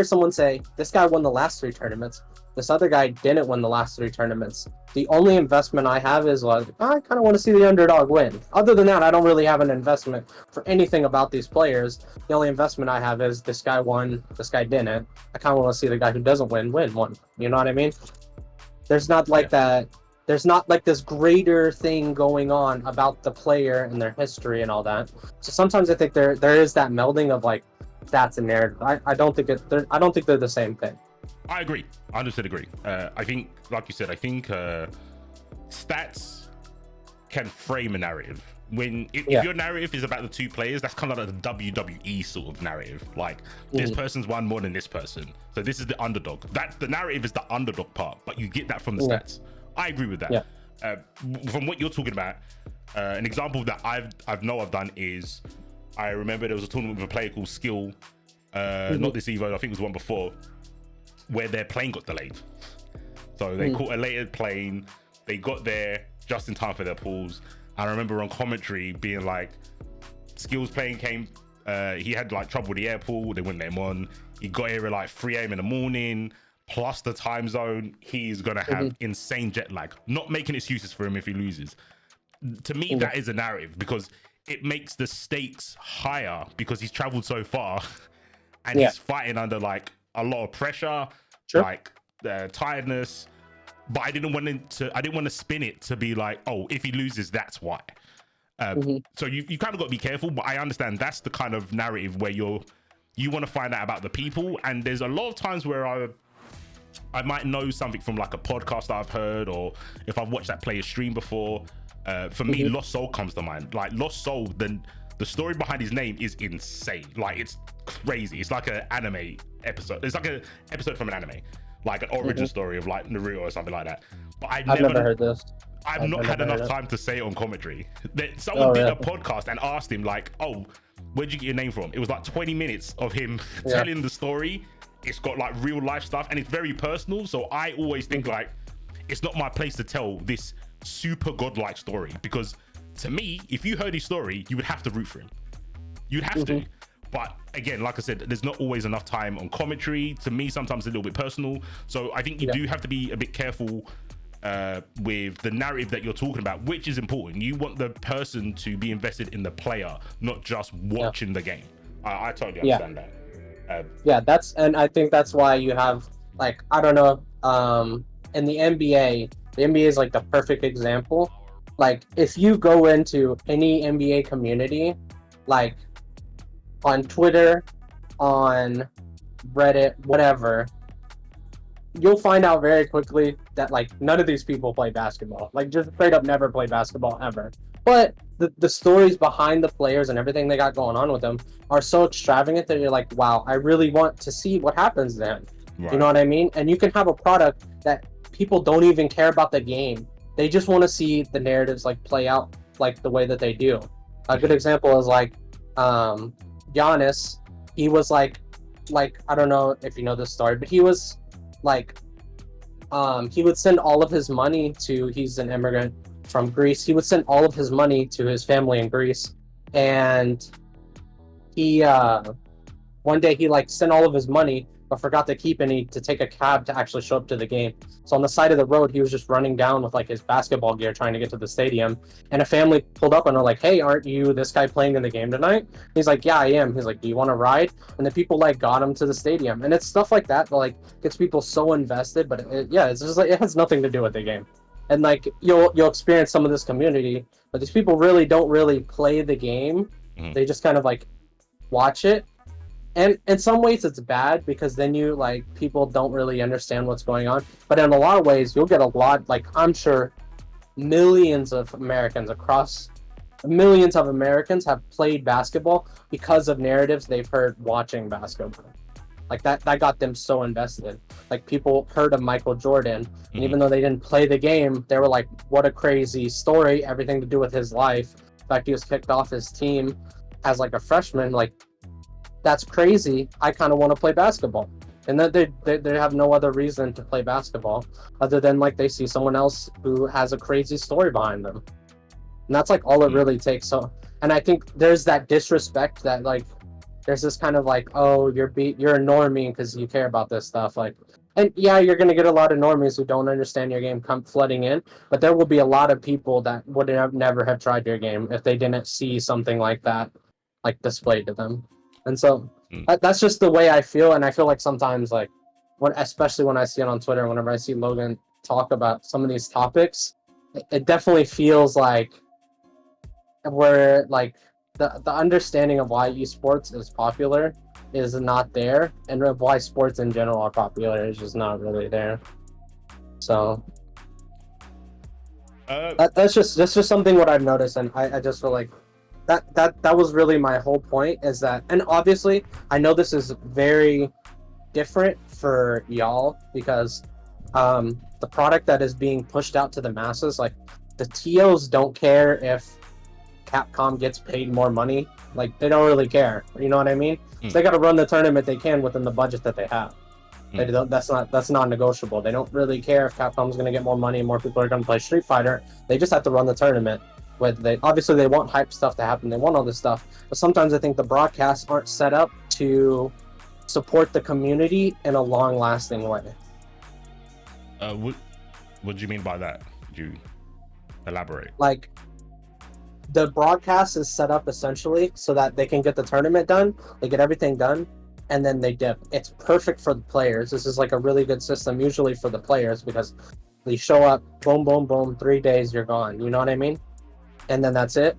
someone say, this guy won the last 3 tournaments, this other guy didn't win the last 3 tournaments, the only investment I have is like, I kind of want to see the underdog win. Other than that, I don't really have an investment for anything about these players. The only investment I have is this guy won, this guy didn't. I kind of want to see the guy who doesn't win one. You know what I mean? There's not like that. There's not like this greater thing going on about the player and their history and all that. So sometimes I think there is that melding of like stats and narrative. I don't think they're the same thing.
I agree. I 100% agree. I think, like you said, I think stats can frame a narrative. If your narrative is about the two players, that's kind of like the WWE sort of narrative. Like this person's won more than this person, so this is the underdog. That the narrative is the underdog part, but you get that from the stats. I agree with that.
Yeah.
From what you're talking about, an example that I've done is, I remember there was a tournament with a player called Skill, not this Evo, I think it was one before, where their plane got delayed. So they caught a later plane, they got there just in time for their pools. I remember on commentary being like, Skill's plane came, he had like trouble with the airport, they wouldn't let him on. He got here at like 3 a.m. in the morning, plus the time zone. He's gonna have insane jet lag. Not making excuses for him if he loses. To me, that is a narrative, because it makes the stakes higher because he's traveled so far and he's fighting under like a lot of pressure, like tiredness. But I didn't want to spin it to be like, oh, if he loses, that's why. So you kind of got to be careful, but I understand that's the kind of narrative where you want to find out about the people. And there's a lot of times where I might know something from like a podcast that I've heard, or if I've watched that player stream before. For me, Lost Soul comes to mind. Like Lost Soul, the story behind his name is insane. Like it's crazy. It's like an anime episode. It's like an episode from an anime. Like an origin story of like Naruto or something like that. But I've never heard this. I've not had enough time to say it on commentary. Someone did a podcast and asked him like, oh, where'd you get your name from? It was like 20 minutes of him telling the story. It's got like real life stuff and it's very personal. So I always think like, it's not my place to tell this super godlike story, because to me, if you heard his story, you would have to root for him. You'd have to. But again, like I said, there's not always enough time on commentary. To me, sometimes a little bit personal. So I think you do have to be a bit careful with the narrative that you're talking about, which is important. You want the person to be invested in the player, not just watching the game. I totally understand that.
And I think that's why you have, like, I don't know, in the NBA is like the perfect example. Like, if you go into any NBA community, like on Twitter, on Reddit, whatever, you'll find out very quickly that like none of these people play basketball. Like, just straight up never play basketball ever. But the stories behind the players and everything they got going on with them are so extravagant that you're like, wow, I really want to see what happens then. Right. You know what I mean? And you can have a product that people don't even care about the game. They just want to see the narratives like play out like the way that they do. A good example is like Giannis. He was like I don't know if you know this story, but he was like he would send all of his money to, he's an immigrant from Greece. He would send all of his money to his family in Greece, and he one day he like sent all of his money but forgot to keep any to take a cab to actually show up to the game. So on the side of the road, he was just running down with like his basketball gear trying to get to the stadium. And a family pulled up and are like, hey, aren't you this guy playing in the game tonight? He's like, yeah, I am. He's like, do you want to ride? And the people like got him to the stadium. And it's stuff like that like gets people so invested. But it's just like, it has nothing to do with the game. And like you'll experience some of this community, but these people really don't really play the game. They just kind of like watch it. And in some ways it's bad, because then you like people don't really understand what's going on. But in a lot of ways, you'll get a lot, like I'm sure millions of Americans have played basketball because of narratives they've heard watching basketball. Like that got them so invested. Like people heard of Michael Jordan, and even though they didn't play the game, they were like, what a crazy story, everything to do with his life. In fact, he was kicked off his team as like a freshman. Like, that's crazy. I kind of want to play basketball. And that they have no other reason to play basketball other than like they see someone else who has a crazy story behind them. And that's like all it really takes. So, and I think there's that disrespect that like there's this kind of like, oh, you're a normie because you care about this stuff. Like, and yeah, you're gonna get a lot of normies who don't understand your game come flooding in, but there will be a lot of people that would never have tried your game if they didn't see something like that like displayed to them. And so that's just the way I feel. And I feel like sometimes, like, especially when I see it on Twitter, whenever I see Logan talk about some of these topics, it definitely feels like we're like the understanding of why esports is popular is not there, and why sports in general are popular is just not really there. So that's just something what I've noticed, and I just feel like that was really my whole point, is that, and obviously I know this is very different for y'all because the product that is being pushed out to the masses, like the TOs don't care if Capcom gets paid more money. Like, they don't really care. You know what I mean? So they got to run the tournament they can within the budget that they have. They don't, that's non-negotiable. They don't really care if Capcom's going to get more money and more people are going to play Street Fighter. They just have to run the tournament. Obviously they want hype stuff to happen. They want all this stuff. But sometimes I think the broadcasts aren't set up to support the community in a long-lasting way.
What do you mean by that? Could you elaborate?
Like, the broadcast is set up essentially so that they can get the tournament done, they get everything done, and then they dip. It's perfect for the players. This is like a really good system usually for the players because they show up, boom, boom, boom, 3 days, you're gone. You know what I mean? And then that's it.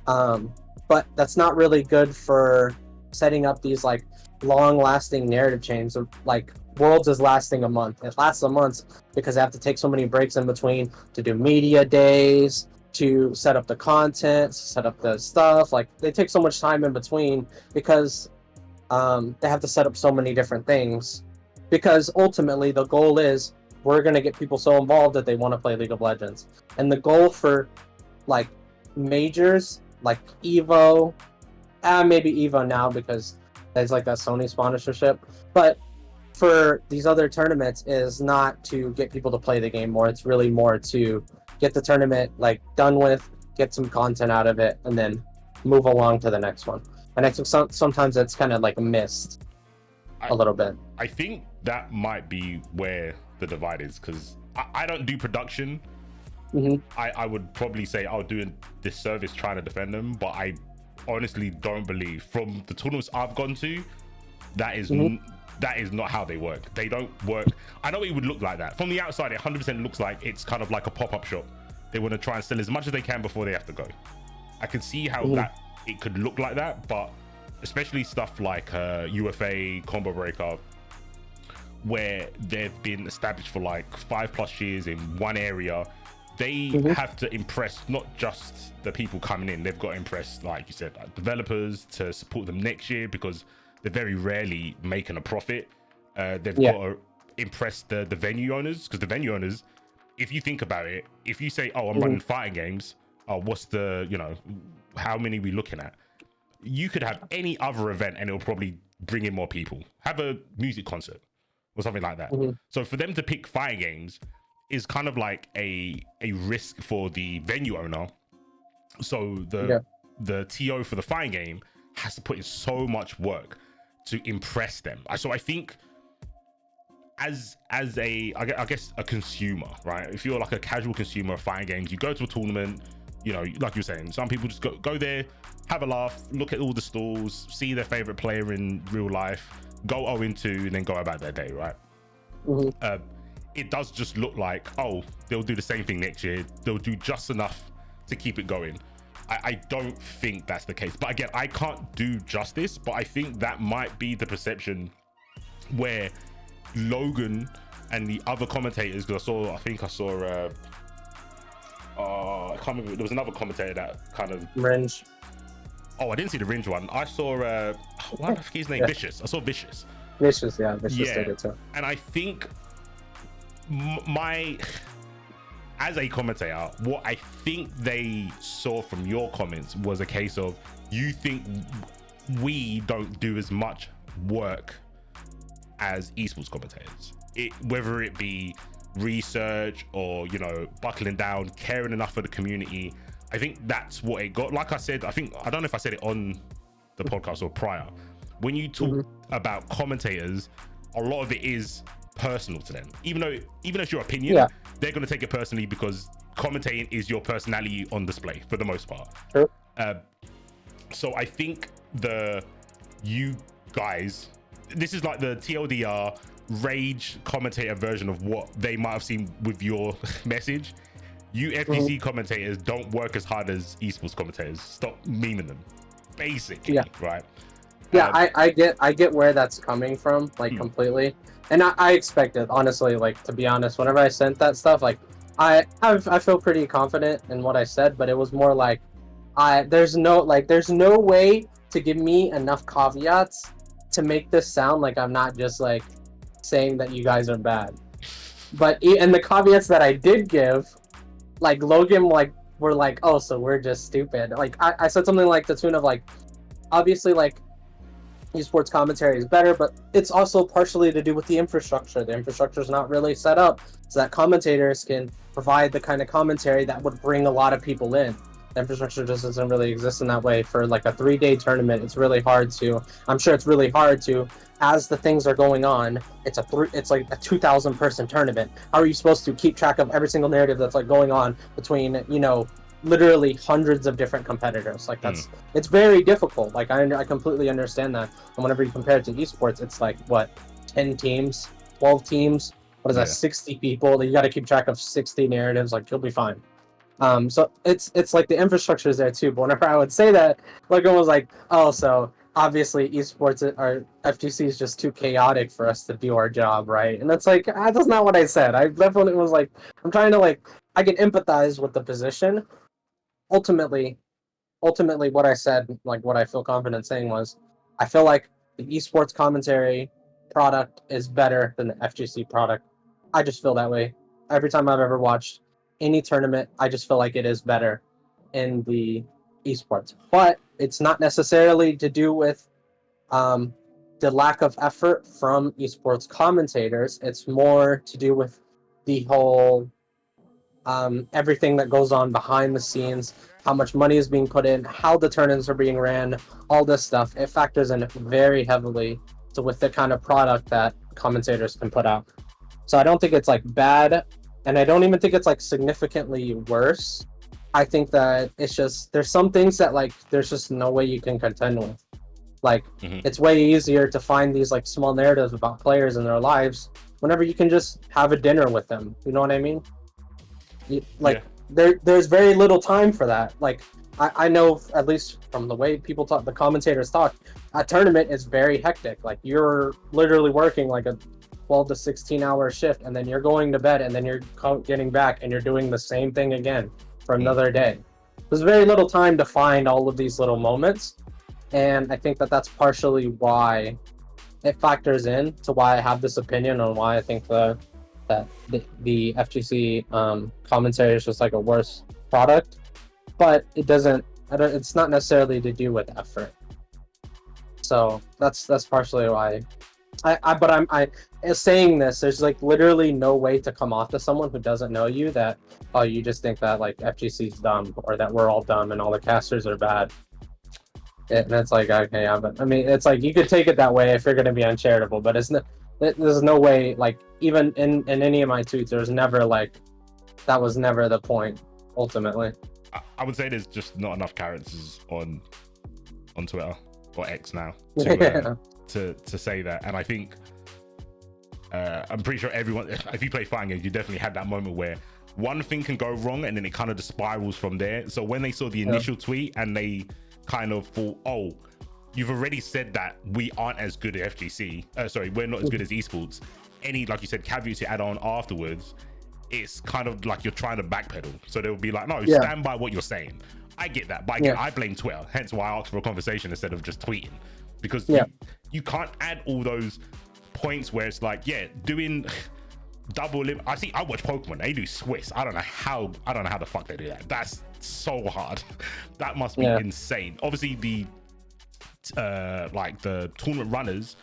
But that's not really good for setting up these like long-lasting narrative chains. Like, Worlds is lasting a month. It lasts a month because they have to take so many breaks in between to do media days, to set up the content, set up the stuff. Like, they take so much time in between because they have to set up so many different things. Because ultimately the goal is we're going to get people so involved that they want to play League of Legends. And the goal for like majors like Evo, maybe Evo now because there's like that Sony sponsorship, but for these other tournaments is not to get people to play the game more. It's really more to get the tournament like done with, get some content out of it, and then move along to the next one. And I think sometimes it's kind of like missed a little bit.
I think that might be where the divide is, because I don't do production. I would probably say I'll do a disservice trying to defend them, but I honestly don't believe from the tournaments I've gone to that is that is not how they work. They don't work. I know it would look like that from the outside. It 100% looks like it's kind of like a pop-up shop. They want to try and sell as much as they can before they have to go. I can see how that it could look like that, but especially stuff like UFA, Combo Breaker, where they've been established for like 5+ years in one area, they have to impress not just the people coming in. They've got to impress, like you said, like developers to support them next year because they're very rarely making a profit. They've got to impress the venue owners, because the venue owners, if you think about it, if you say, oh, I'm running fighting games, what's the, you know, how many are we looking at? You could have any other event and it'll probably bring in more people. Have a music concert or something like that. So for them to pick fighting games is kind of like a risk for the venue owner. So the TO for the fighting game has to put in so much work to impress them. So I think as a, I guess a consumer, right? If you're like a casual consumer of fighting games, you go to a tournament, you know, like you're saying, some people just go there, have a laugh, look at all the stalls, see their favorite player in real life, go 0-2, and then go about their day, right? It does just look like, oh, they'll do the same thing next year. They'll do just enough to keep it going. I don't think that's the case. But again, I can't do justice, but I think that might be the perception where Logan and the other commentators, because I think I saw I can't remember, there was another commentator that kind of
Ringe.
Oh, I didn't see the Ringe one. I saw what the fuck his name? Vicious. I saw Vicious.
Vicious did it too.
And I think as a commentator, what I think they saw from your comments was a case of, you think we don't do as much work as esports commentators, whether it be research or, you know, buckling down, caring enough for the community. I think that's what it got. Like I said, I don't know if I said it on the podcast or prior, when you talk about commentators, a lot of it is personal to them. Even though it's your opinion, they're going to take it personally because commentating is your personality on display for the most part. So I think you guys, this is like the TLDR rage commentator version of what they might have seen with your message. You FTC commentators don't work as hard as esports commentators. Stop memeing them, basically, right?
Yeah, I get where that's coming from, like completely, and I expected, honestly, like to be honest, whenever I sent that stuff, like I feel pretty confident in what I said, but it was more like there's no way to give me enough caveats to make this sound like I'm not just like saying that you guys are bad. But and the caveats that I did give, like Logan, like were like, oh, so we're just stupid. Like I said something like the tune of like, obviously like esports commentary is better, but it's also partially to do with the infrastructure. The infrastructure is not really set up so that commentators can provide the kind of commentary that would bring a lot of people in. The infrastructure just doesn't really exist in that way. For like a 3-day tournament, it's really hard to, I'm sure it's really hard to, as the things are going on, it's like a 2,000 person tournament. How are you supposed to keep track of every single narrative that's like going on between, you know, literally hundreds of different competitors? Like that's it's very difficult. Like I completely understand that. And whenever you compare it to esports, it's like what, 10 teams, 12 teams, what is that, 60 people, you got to keep track of 60 narratives. Like you'll be fine. So it's like the infrastructure is there too, but whenever I would say that, Logan was like, oh, so obviously esports or FGC is just too chaotic for us to do our job, right? And that's like, that's not what I said. I definitely was like, I'm trying to like, I can empathize with the position. Ultimately what I said, like what I feel confident saying was, I feel like the esports commentary product is better than the FGC product. I just feel that way. Every time I've ever watched any tournament, I just feel like it is better in the esports. But it's not necessarily to do with the lack of effort from esports commentators. It's more to do with the whole everything that goes on behind the scenes, how much money is being put in, how the tournaments are being ran, all this stuff. It factors in very heavily to with the kind of product that commentators can put out. So I don't think it's like bad, and I don't even think it's like significantly worse. I think that it's just, there's some things that like there's just no way you can contend with. Like it's way easier to find these like small narratives about players and their lives whenever you can just have a dinner with them. You know what I mean? Like there's very little time for that. Like I know, at least from the way people talk, the commentators talk, a tournament is very hectic. Like you're literally working like a 12 to 16 hour shift, and then you're going to bed, and then you're getting back and you're doing the same thing again for another day. There's very little time to find all of these little moments, and I think that that's partially why it factors in to why I have this opinion on why I think that the FGC commentary is just like a worse product. But it doesn't, it's not necessarily to do with effort. So that's partially why I'm saying this. There's like literally no way to come off to someone who doesn't know you that, oh, you just think that like FGC's dumb, or that we're all dumb and all the casters are bad. And it's like, okay, yeah, but I mean, it's like you could take it that way if you're going to be uncharitable, but there's no way, like even in any of my tweets, there's never like, that was never the point ultimately.
I would say there's just not enough characters on Twitter or X now to say that. And I think I'm pretty sure everyone, if you play fighting games, you definitely had that moment where one thing can go wrong and then it kind of just spirals from there. So when they saw the initial tweet and they kind of thought, oh, you've already said that we aren't as good at FGC, we're not as good as esports, any, like you said, caveats you add on afterwards, it's kind of like you're trying to backpedal. So they'll be like, no, stand by what you're saying. I get that, but again, I blame Twitter, hence why I asked for a conversation instead of just tweeting, because you can't add all those points where it's like, doing double limit. I watch Pokemon, they do Swiss. I don't know how the fuck they do that. That's so hard. That must be insane. Obviously the like the tournament runners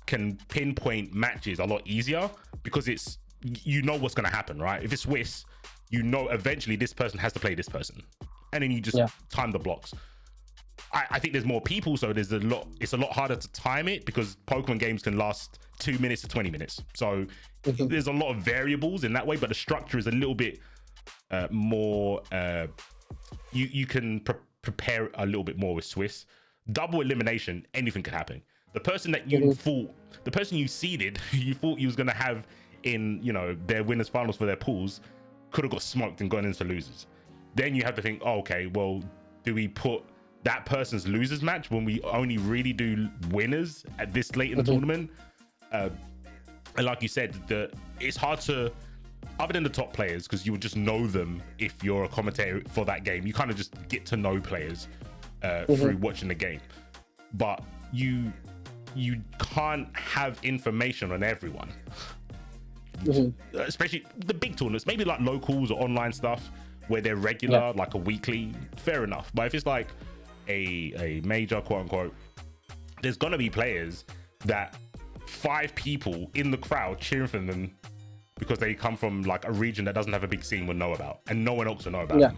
can pinpoint matches a lot easier because it's, you know what's going to happen, right? If it's Swiss, you know eventually this person has to play this person, and then you just time the blocks. I think there's more people, so it's a lot harder to time it, because Pokemon games can last 2 minutes to 20 minutes. So there's a lot of variables in that way, but the structure is a little bit more, you can prepare a little bit more with Swiss. Double elimination, anything can happen. The person that you thought, the person you seeded, you thought you was going to have in, you know, their winners finals for their pools, could have got smoked and gone into losers. Then you have to think, oh, okay, well, do we put that person's losers match when we only really do winners at this late in the tournament. And like you said, it's hard to, other than the top players, because you would just know them if you're a commentator for that game. You kind of just get to know players through watching the game. But you can't have information on everyone. Especially the big tournaments, maybe like locals or online stuff where they're regular, like a weekly, fair enough. But if it's like a major, quote unquote, there's gonna be players that 5 people in the crowd cheering for them because they come from like a region that doesn't have a big scene will know about, and no one else will know about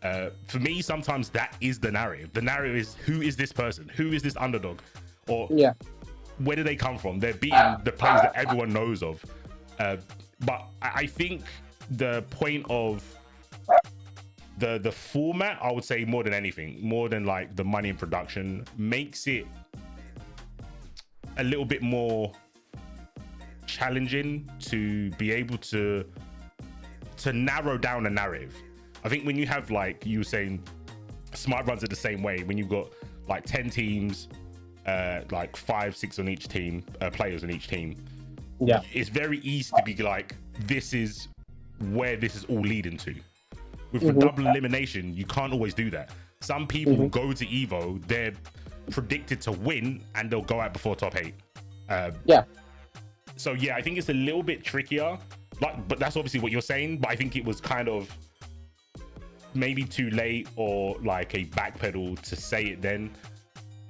them. For me, sometimes that is the narrative. The narrative is, who is this person? Who is this underdog? Or where do they come from? They're beating the players that everyone knows of. But I think the point of the format, I would say more than anything, more than like the money and production, makes it a little bit more challenging to be able to narrow down a narrative. I think when you have, like you were saying, Smite runs it the same way. When you've got like 10 teams, like 5-6 on each team, players on each team, it's very easy to be like, this is where this is all leading to. With the double elimination, you can't always do that. Some people go to Evo, they're predicted to win, and they'll go out before top 8. So yeah, I think it's a little bit trickier. Like, but that's obviously what you're saying. But I think it was kind of maybe too late, or like a backpedal to say it then.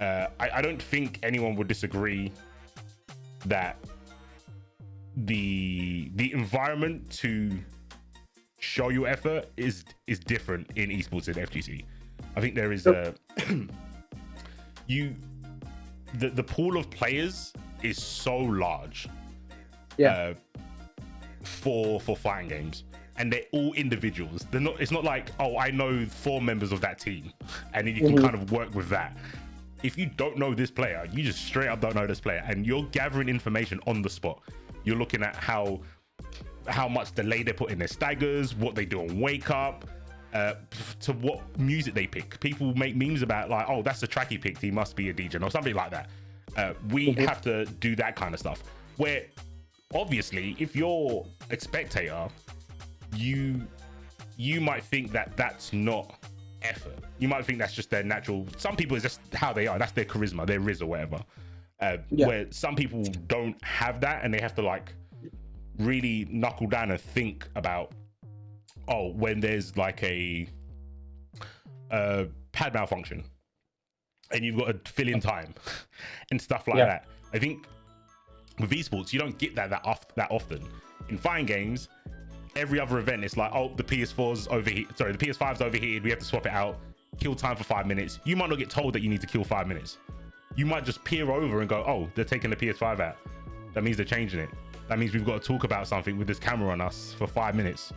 I don't think anyone would disagree that the environment to show your effort is different in esports and FGC. I think there is the pool of players is so large for fighting games, and they're all individuals. It's not like, oh, I know 4 members of that team, and then you can kind of work with that. If you don't know this player, you just straight up don't know this player, and you're gathering information on the spot. You're looking at how much delay they put in their staggers, what they do on wake up, to what music they pick. People make memes about like, oh, that's the track he picked, he must be a DJ or something like that. We have to do that kind of stuff, where obviously if you're a spectator, you might think that that's not effort. You might think that's just their natural. Some people, it's just how they are, that's their charisma, their riz or whatever. Where some people don't have that, and they have to like really knuckle down and think about, oh, when there's like a pad malfunction and you've got to fill in time and stuff like that. I think with esports, you don't get that often. In fighting games, every other event, it's like, oh, the PS4's overheated. Sorry, the PS5's overheated. We have to swap it out. Kill time for 5 minutes. You might not get told that you need to kill 5 minutes. You might just peer over and go, oh, they're taking the PS5 out. That means they're changing it. That means we've got to talk about something with this camera on us for 5 minutes.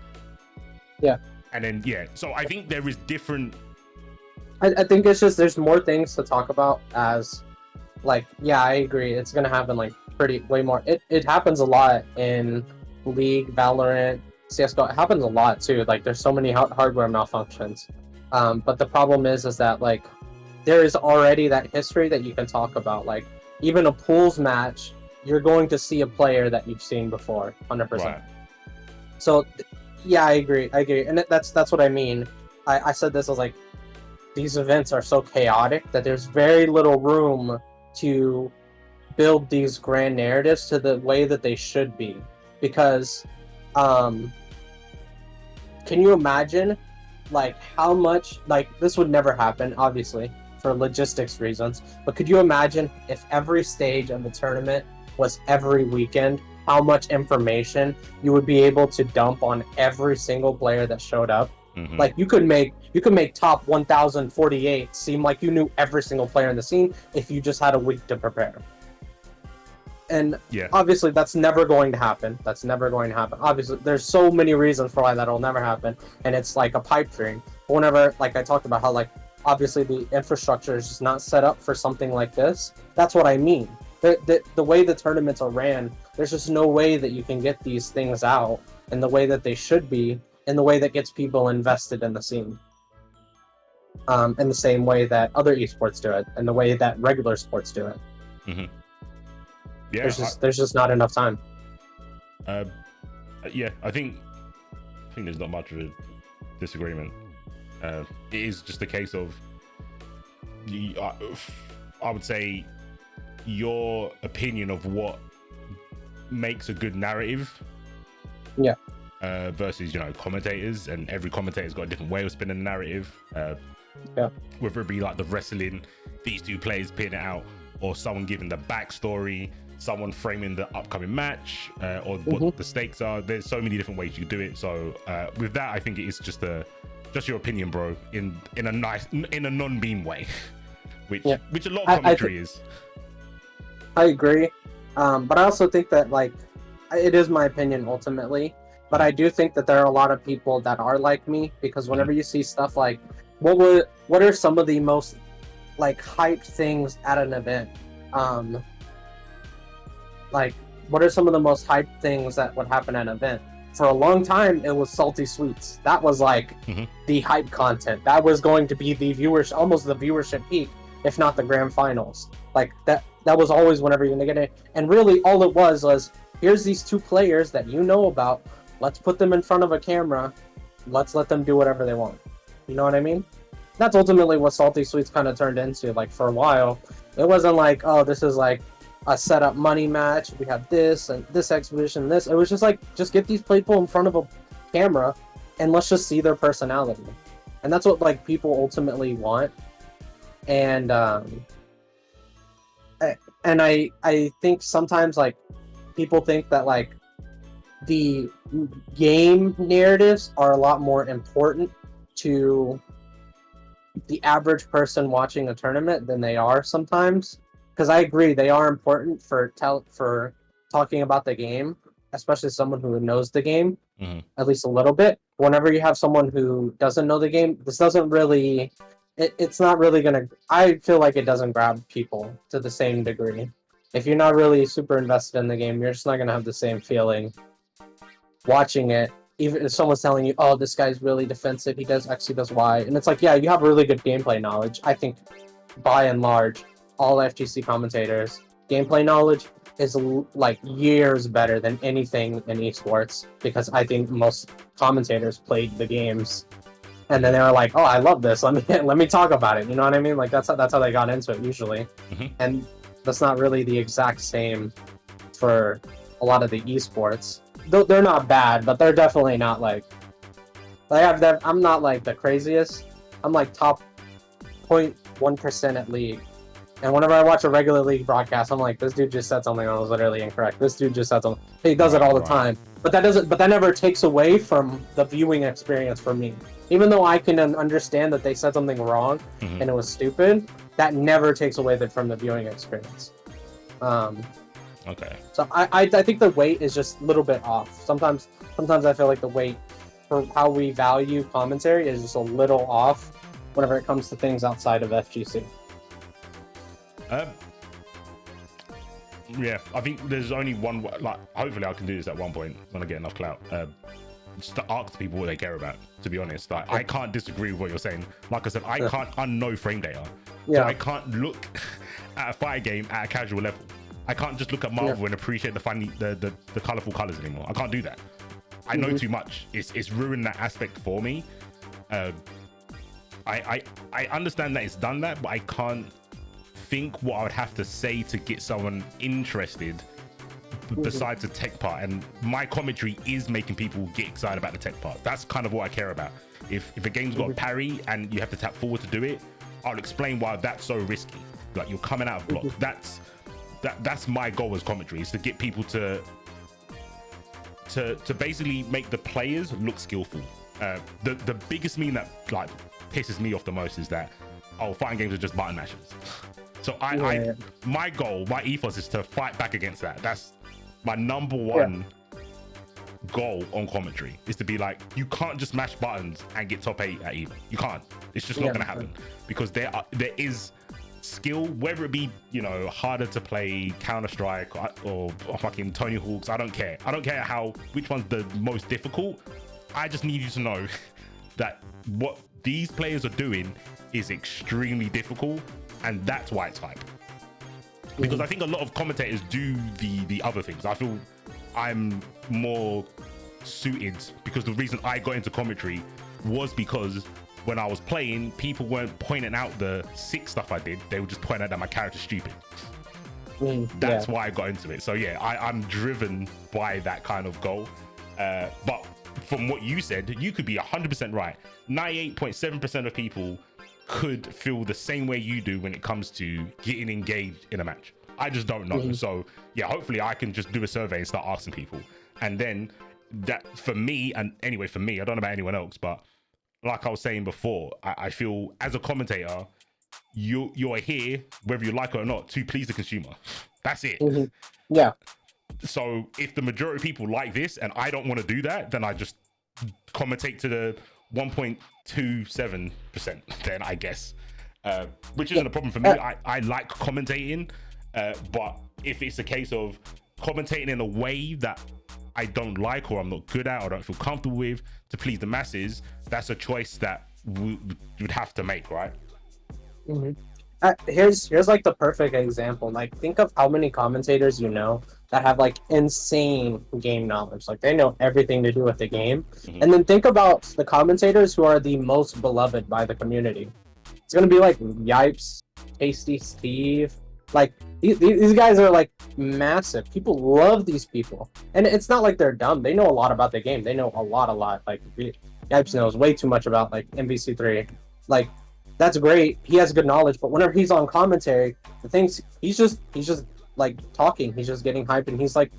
And then, so I think there is different.
I think it's just, there's more things to talk about, as like, I agree. It's going to happen like way more. It happens a lot in League, Valorant, CSGO. It happens a lot too. Like, there's so many hardware malfunctions. But the problem is that like, there is already that history that you can talk about. Like, even a pools match, you're going to see a player that you've seen before, 100%. Right. So, I agree. And that's what I mean. I said this, I was like, these events are so chaotic that there's very little room to build these grand narratives to the way that they should be. Because, can you imagine, like, how much, like, this would never happen, obviously, for logistics reasons, but could you imagine if every stage of the tournament was every weekend, how much information you would be able to dump on every single player that showed up? Like, you could make top 1048 seem like you knew every single player in the scene if you just had a week to prepare. And obviously that's never going to happen. Obviously, there's so many reasons for why that'll never happen, and it's like a pipe dream. Whenever, like I talked about how, like, obviously the infrastructure is just not set up for something like this. That's what I mean. The way the tournaments are ran, there's just no way that you can get these things out in the way that they should be, in the way that gets people invested in the scene. in the same way that other esports do it, and the way that regular sports do it.
Mm-hmm. Yeah,
there's just not enough time.
Yeah, I think there's not much of a disagreement. It is just a case of, I would say, your opinion of what makes a good narrative.
Yeah.
Versus, you know, commentators, and every commentator's got a different way of spinning the narrative.
Yeah.
Whether it be like the wrestling, these two players pinning it out, or someone giving the backstory, someone framing the upcoming match, or what the stakes are. There's so many different ways you do it. So with that, I think it is just your opinion, bro, in a non-beam way, which a lot of commentary is.
I agree, but I also think that, like, it is my opinion ultimately. But I do think that there are a lot of people that are like me, because whenever you see stuff like, what are some of the most like hyped things at an event? Like, what are some of the most hyped things that would happen at an event? For a long time, it was Salty Sweets. That was like the hype content. That was going to be the viewership, almost the viewership peak, if not the grand finals. Like that was always whenever you're gonna get it. And really, all it was here's these two players that you know about. Let's put them in front of a camera. Let's let them do whatever they want. You know what I mean? That's ultimately what Salty Sweets kind of turned into. Like, for a while, it wasn't like, oh, this is like a set-up money match. We have this and this exhibition, this. It was just like, just get these people in front of a camera and let's just see their personality. And that's what, like, people ultimately want. And I think sometimes, like, people think that, like, the game narratives are a lot more important to the average person watching a tournament than they are sometimes. Because I agree, they are important for talking about the game, especially someone who knows the game at least a little bit. Whenever you have someone who doesn't know the game, this doesn't really, it's not really gonna. I feel like it doesn't grab people to the same degree. If you're not really super invested in the game, you're just not gonna have the same feeling watching it. Even if someone's telling you, oh, this guy's really defensive, he does X, he does Y, and it's like, yeah, you have really good gameplay knowledge. I think by and large, all FGC commentators' gameplay knowledge is like years better than anything in esports, because I think most commentators played the games and then they were like, oh, I love this, let me talk about it. You know what I mean? Like, that's how they got into it usually. And that's not really the exact same for a lot of the esports. They're not bad, but they're definitely not like I'm not like the craziest. I'm like top 0.1% at league. And whenever I watch a regular league broadcast, I'm like, this dude just said something that was literally incorrect. This dude just said something. He does it all the time. But that never takes away from the viewing experience for me. Even though I can understand that they said something wrong and it was stupid, that never takes away from the viewing experience.
Okay.
So I think the weight is just a little bit off. Sometimes I feel like the weight for how we value commentary is just a little off whenever it comes to things outside of FGC.
Yeah, I think there's only one. Like, hopefully, I can do this at one point when I get enough clout. Just to ask people what they care about. To be honest, like, I can't disagree with what you're saying. Like I said, I can't unknow frame data, so I can't look at a fire game at a casual level. I can't just look at Marvel and appreciate the colorful colors anymore. I can't do that. I know too much. It's ruined that aspect for me. I understand that it's done that, but I can't think what I would have to say to get someone interested besides the tech part. And my commentary is making people get excited about the tech part. That's kind of what I care about. If a game's got a parry and you have to tap forward to do it, I'll explain why that's so risky. Like, you're coming out of block. That's my goal as commentary, is to get people to basically make the players look skillful. The biggest meme that like pisses me off the most is that, oh, fighting games are just button mashes. So my goal, my ethos is to fight back against that. That's my number one goal on commentary, is to be like, you can't just mash buttons and get top 8 at even. You can't. It's just not going to happen, because there is skill, whether it be, you know, harder to play Counter-Strike or fucking Tony Hawk's. I don't care which one's the most difficult. I just need you to know that what these players are doing is extremely difficult, and that's why it's hype. Because I think a lot of commentators do the other things. I feel I'm more suited, because the reason I got into commentary was because when I was playing, people weren't pointing out the sick stuff I did. They were just pointing out that my character's stupid. That's why I got into it. So yeah, I'm driven by that kind of goal. But from what you said, you could be 100% right. 98.7% of people could feel the same way you do when it comes to getting engaged in a match. I just don't know. So yeah, hopefully I can just do a survey and start asking people. And then that, for me, and anyway, for me, I don't know about anyone else, but like I was saying before, I feel as a commentator, you're here, whether you like it or not, to please the consumer. That's it.
Yeah.
So if the majority of people like this and I don't want to do that, then I just commentate to the 1.27% then, I guess. Which isn't a problem for me. I like commentating, but if it's a case of commentating in a way that I don't like, or I'm not good at, or don't feel comfortable with, to please the masses, that's a choice that we would have to make, right?
Here's like the perfect example. Like, think of how many commentators you know that have like insane game knowledge. Like, they know everything to do with the game. And then think about the commentators who are the most beloved by the community. It's gonna be like Yipes, Tasty Steve. Like, these guys are like massive. People love these people, and it's not like they're dumb. They know a lot about the game. They know a lot. Like, Yipes knows way too much about like MVC3. Like, that's great. He has good knowledge, but whenever he's on commentary, the things he's just like talking. He's just getting hyped, and he's like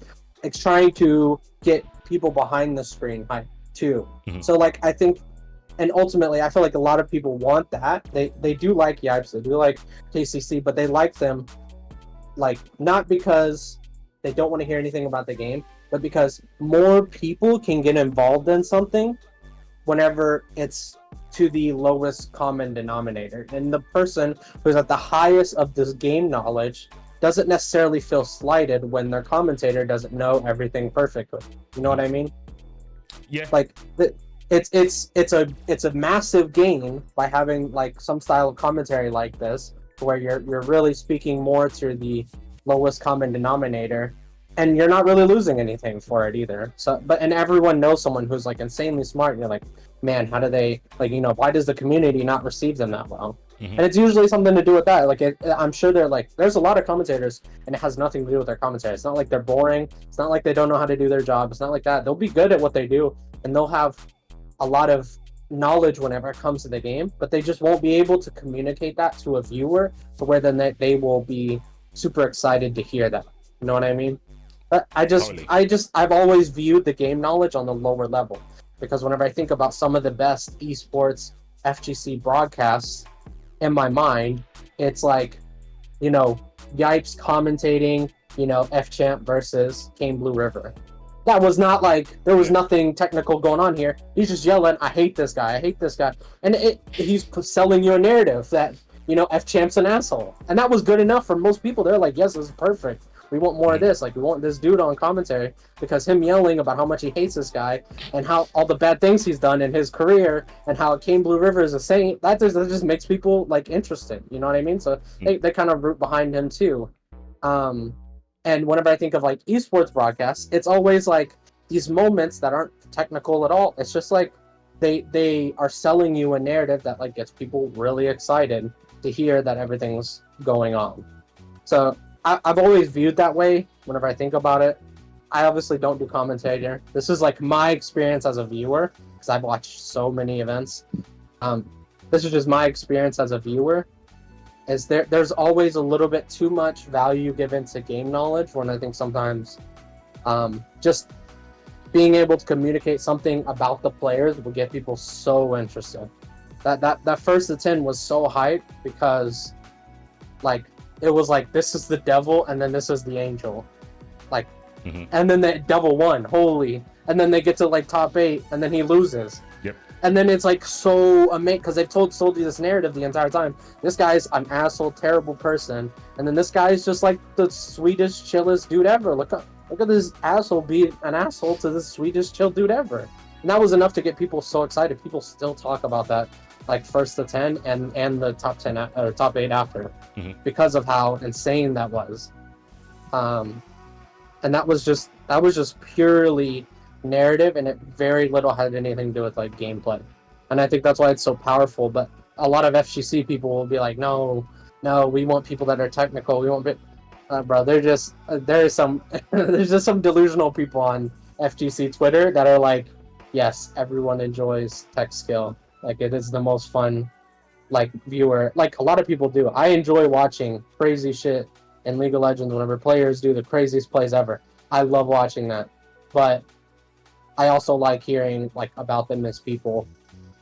trying to get people behind the screen hyped too. So like, I think, and ultimately, I feel like a lot of people want that. They do like Yipes, they do like KCC, but they like them, like, not because they don't want to hear anything about the game, but because more people can get involved in something whenever it's to the lowest common denominator. And the person who's at the highest of this game knowledge doesn't necessarily feel slighted when their commentator doesn't know everything perfectly. You know what I mean?
Yeah.
Like, it's a massive gain by having like some style of commentary like this, where you're really speaking more to the lowest common denominator, and you're not really losing anything for it either. So, and everyone knows someone who's like insanely smart, and you're like, man, how do they, like, you know, why does the community not receive them that well? And it's usually something to do with that. Like, I'm sure they're like, there's a lot of commentators, and it has nothing to do with their commentary. It's not like they're boring. It's not like they don't know how to do their job. It's not like that. They'll be good at what they do, and they'll have a lot of knowledge whenever it comes to the game, but they just won't be able to communicate that to a viewer to where then they will be super excited to hear that. You know what I mean? But I've always viewed the game knowledge on the lower level, because whenever I think about some of the best esports FGC broadcasts in my mind, it's like, you know, Yipes commentating, you know, F-Champ versus Kane Blue River. That was not like, there was nothing technical going on here. He's just yelling, I hate this guy, I hate this guy. And he's selling you a narrative that, you know, F-Champ's an asshole. And that was good enough for most people. They're like, yes, this is perfect. We want more of this. Like, we want this dude on commentary, because him yelling about how much he hates this guy and how all the bad things he's done in his career and how Kane Blue River is a saint, that just makes people like interested. You know what I mean? So they kind of root behind him too. And whenever I think of like esports broadcasts, it's always like these moments that aren't technical at all. It's just like they are selling you a narrative that like gets people really excited to hear that everything's going on. So I've always viewed that way whenever I think about it. I obviously don't do commentator. This is like my experience as a viewer, because I've watched so many events. This is just my experience as a viewer. Is there's always a little bit too much value given to game knowledge, when I think sometimes just being able to communicate something about the players will get people so interested. That first to 10 was so hyped, because like it was like, this is the devil and then this is the angel, like, and then the devil won, holy, and then they get to like top 8 and then he loses. And then it's like so amazing, because they've told you this narrative the entire time. This guy's an asshole, terrible person, and then this guy's just like the sweetest, chillest dude ever. Look at this asshole be an asshole to this sweetest, chill dude ever. And that was enough to get people so excited. People still talk about that like first to 10 and the top 10 or top 8 after, because of how insane that was. And that was just purely narrative, and it very little had anything to do with like gameplay. And I think that's why it's so powerful. But a lot of FGC people will be like, no, we want people that are technical. We want bro. There's some there's just some delusional people on FGC Twitter that are like, yes, everyone enjoys tech skill. Like, it is the most fun, like, viewer. Like, a lot of people do. I enjoy watching crazy shit in League of Legends whenever players do the craziest plays ever. I love watching that. But I also like hearing, like, about them as people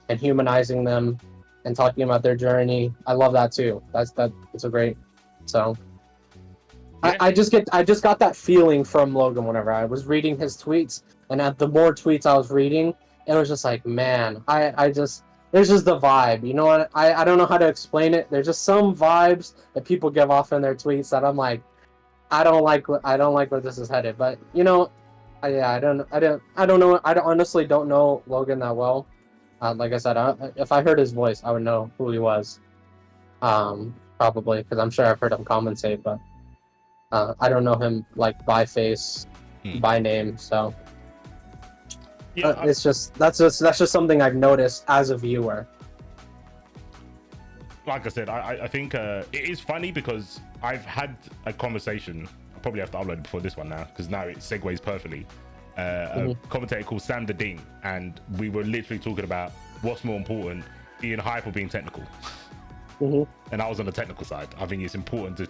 and humanizing them and talking about their journey. I love that too. It's a great. So yeah. I just got that feeling from Logan whenever I was reading his tweets, and the more tweets I was reading, it was just like, man, there's just the vibe. You know what? I don't know how to explain it. There's just some vibes that people give off in their tweets that I'm like, I don't like where this is headed. But you know, I don't know. I honestly don't know Logan that well. Like I said, if I heard his voice, I would know who he was. Probably, because I'm sure I've heard him commentate, but I don't know him like by face, by name. So yeah, it's just that's just something I've noticed as a viewer.
Like I said, I think it is funny because I've had a conversation. I probably have to upload it before this one now, because now it segues perfectly. A commentator called Sam the Dean, and we were literally talking about what's more important, being hype or being technical. And I was on the technical side. I think it's important to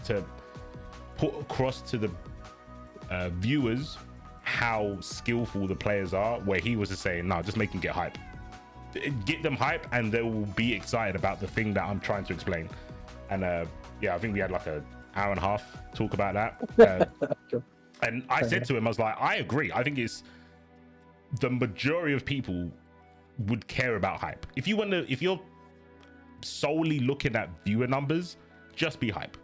to put across to the viewers how skillful the players are, where he was just saying, no, just make them get hype. Get them hype and they will be excited about the thing that I'm trying to explain. And yeah, I think we had like an hour and a half talk about that. And I said to him, I was like, I agree. I think it's the majority of people would care about hype. If you're solely looking at viewer numbers, just be hype.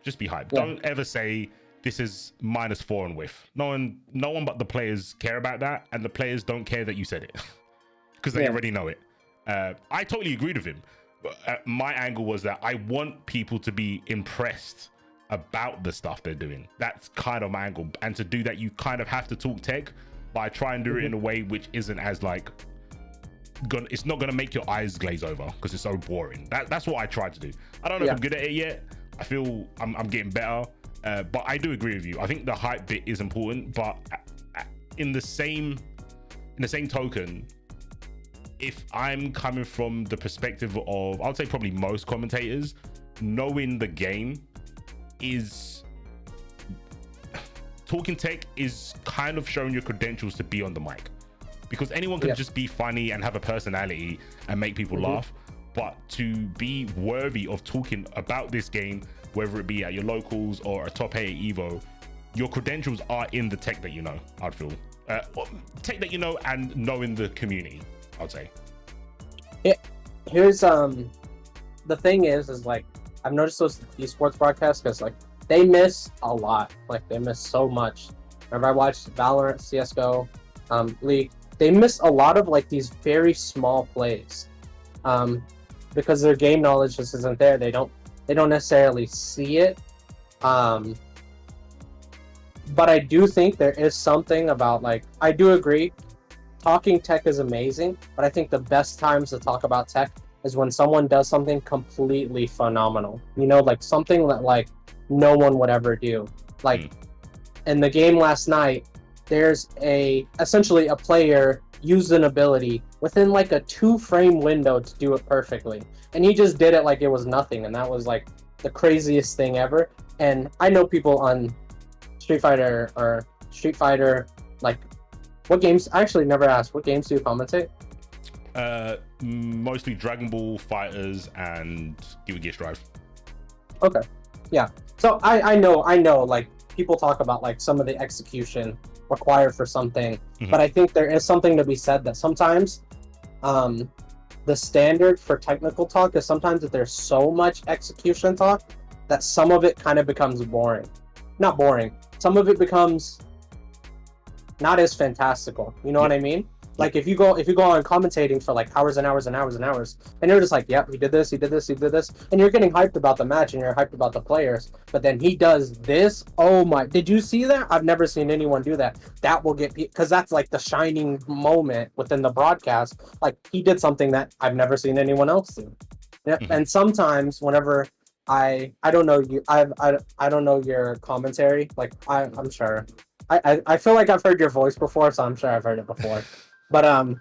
Just be hype. Yeah. Don't ever say this is -4 on whiff. No one but the players care about that, and the players don't care that you said it because they already know it. I totally agreed with him. My angle was that I want people to be impressed about the stuff they're doing. That's kind of my angle, and to do that you kind of have to talk tech, but I try and do it in a way which isn't as like it's not gonna make your eyes glaze over because it's so boring. That's what I tried to do. I don't know if I'm good at it yet. I feel I'm getting better, but I do agree with you. I think the hype bit is important, but in the same token, if I'm coming from the perspective of, I'd say probably most commentators, knowing the game is talking tech is kind of showing your credentials to be on the mic, because anyone can just be funny and have a personality and make people laugh, but to be worthy of talking about this game, whether it be at your locals or a top 8 Evo, your credentials are in the tech that you know. I'd feel tech that you know and knowing the community, I'd say.
Here's the thing is like, I've noticed those esports broadcasts, because like they miss a lot. Like they miss so much. Whenever I watched Valorant, CS:GO, League, they miss a lot of like these very small plays, because their game knowledge just isn't there. They don't necessarily see it. But I do think there is something about, like, I do agree, talking tech is amazing, but I think the best times to talk about tech is when someone does something completely phenomenal. You know, like something that like no one would ever do. Like in the game last night, there's essentially a player used an ability within like a 2-frame window to do it perfectly. And he just did it like it was nothing. And that was like the craziest thing ever. And I know people on Street Fighter, like, what games? I actually never asked, what games do you commentate?
Mostly Dragon Ball Fighters and Gear Strive.
Okay, yeah. So I know, like, people talk about like some of the execution required for something, but I think there is something to be said that sometimes the standard for technical talk is sometimes that there's so much execution talk that some of it kind of becomes boring. Not boring. Some of it becomes not as fantastical. You know what I mean? Like if you go on commentating for like hours and hours and hours and hours, and you're just like, yep, he did this, he did this, he did this, and you're getting hyped about the match and you're hyped about the players, but then he does this. Oh my! Did you see that? I've never seen anyone do that. That will get, because that's like the shining moment within the broadcast. Like he did something that I've never seen anyone else do. Yeah, and sometimes whenever I don't know you, I don't know your commentary. Like I'm sure. I feel like I've heard your voice before, so I'm sure I've heard it before. But um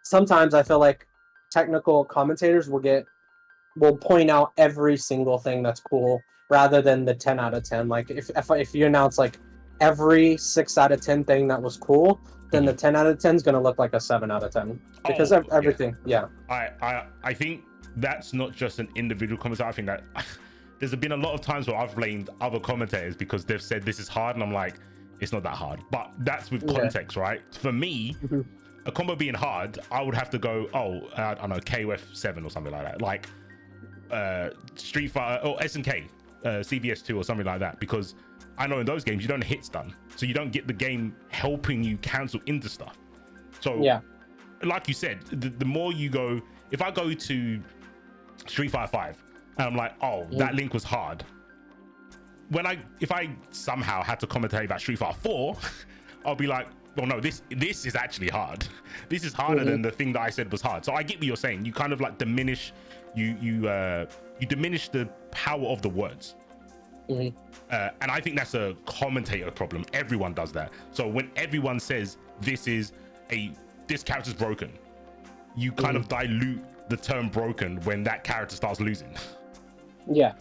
sometimes I feel like technical commentators will point out every single thing that's cool rather than the 10 out of 10. Like if you announce like every 6 out of 10 thing that was cool, then the 10 out of 10 is going to look like a 7 out of 10 because everything. Yeah.
I think that's not just an individual commentator. I think that there's been a lot of times where I've blamed other commentators because they've said this is hard, and I'm like, it's not that hard. But that's with context, right? For me, a combo being hard, I would have to go, I don't know, KOF 7 or something like that, like Street Fighter or SNK, CBS 2 or something like that, because I know in those games you don't hit stun, so you don't get the game helping you cancel into stuff. So yeah, like you said, the more you go, if I go to Street Fighter 5 and I'm like, that link was hard, if I somehow had to commentate about Street Fighter 4, I'll be like, well, no, this is actually hard. This is harder than the thing that I said was hard. So I get what you're saying. You kind of like diminish, you diminish the power of the words. And I think that's a commentator problem. Everyone does that. So when everyone says this character's broken, you kind of dilute the term broken when that character starts losing.
Yeah.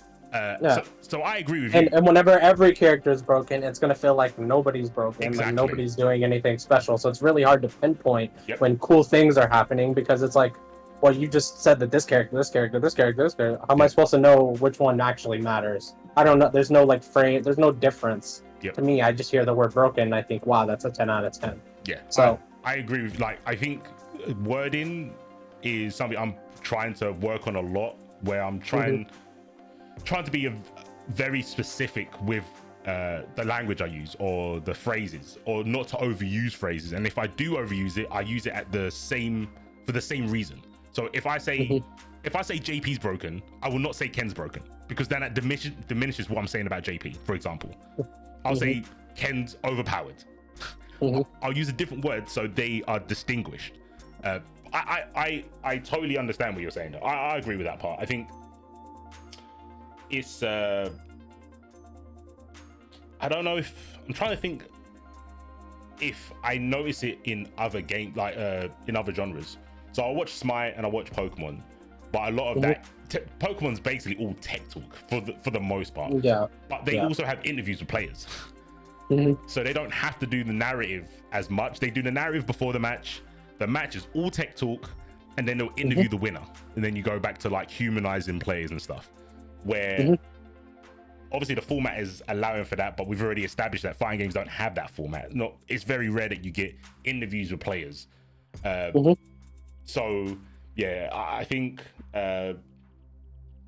So I agree with you.
And whenever every character is broken, it's going to feel like nobody's broken.
Exactly.
Like nobody's doing anything special. So it's really hard to pinpoint when cool things are happening, because it's like, well, you just said that this character. How am I supposed to know which one actually matters? I don't know. There's no like frame. There's no difference. To me, I just hear the word broken and I think, wow, that's a 10 out of 10.
Yeah. So I agree with, like, I think wording is something I'm trying to work on a lot, where I'm trying to be very specific with the language I use or the phrases, or not to overuse phrases. And if I do overuse it, I use it for the same reason. So if I say JP's broken, I will not say Ken's broken, because then that diminishes what I'm saying about JP. For example, I'll say Ken's overpowered. I'll use a different word so they are distinguished. I totally understand what you're saying. I agree with that part. I think it's I don't know if I'm trying to think if I notice it in other games, like in other genres. So I watch Smite and I watch Pokemon, but a lot of that Pokemon's basically all tech talk for the most part. Yeah. But they also have interviews with players. So they don't have to do the narrative as much. They do the narrative before the match. The match is all tech talk, and then they'll interview the winner, and then you go back to like humanizing players and stuff, where obviously the format is allowing for that, but we've already established that fighting games don't have that format. It's very rare that you get interviews with players. So yeah, I think the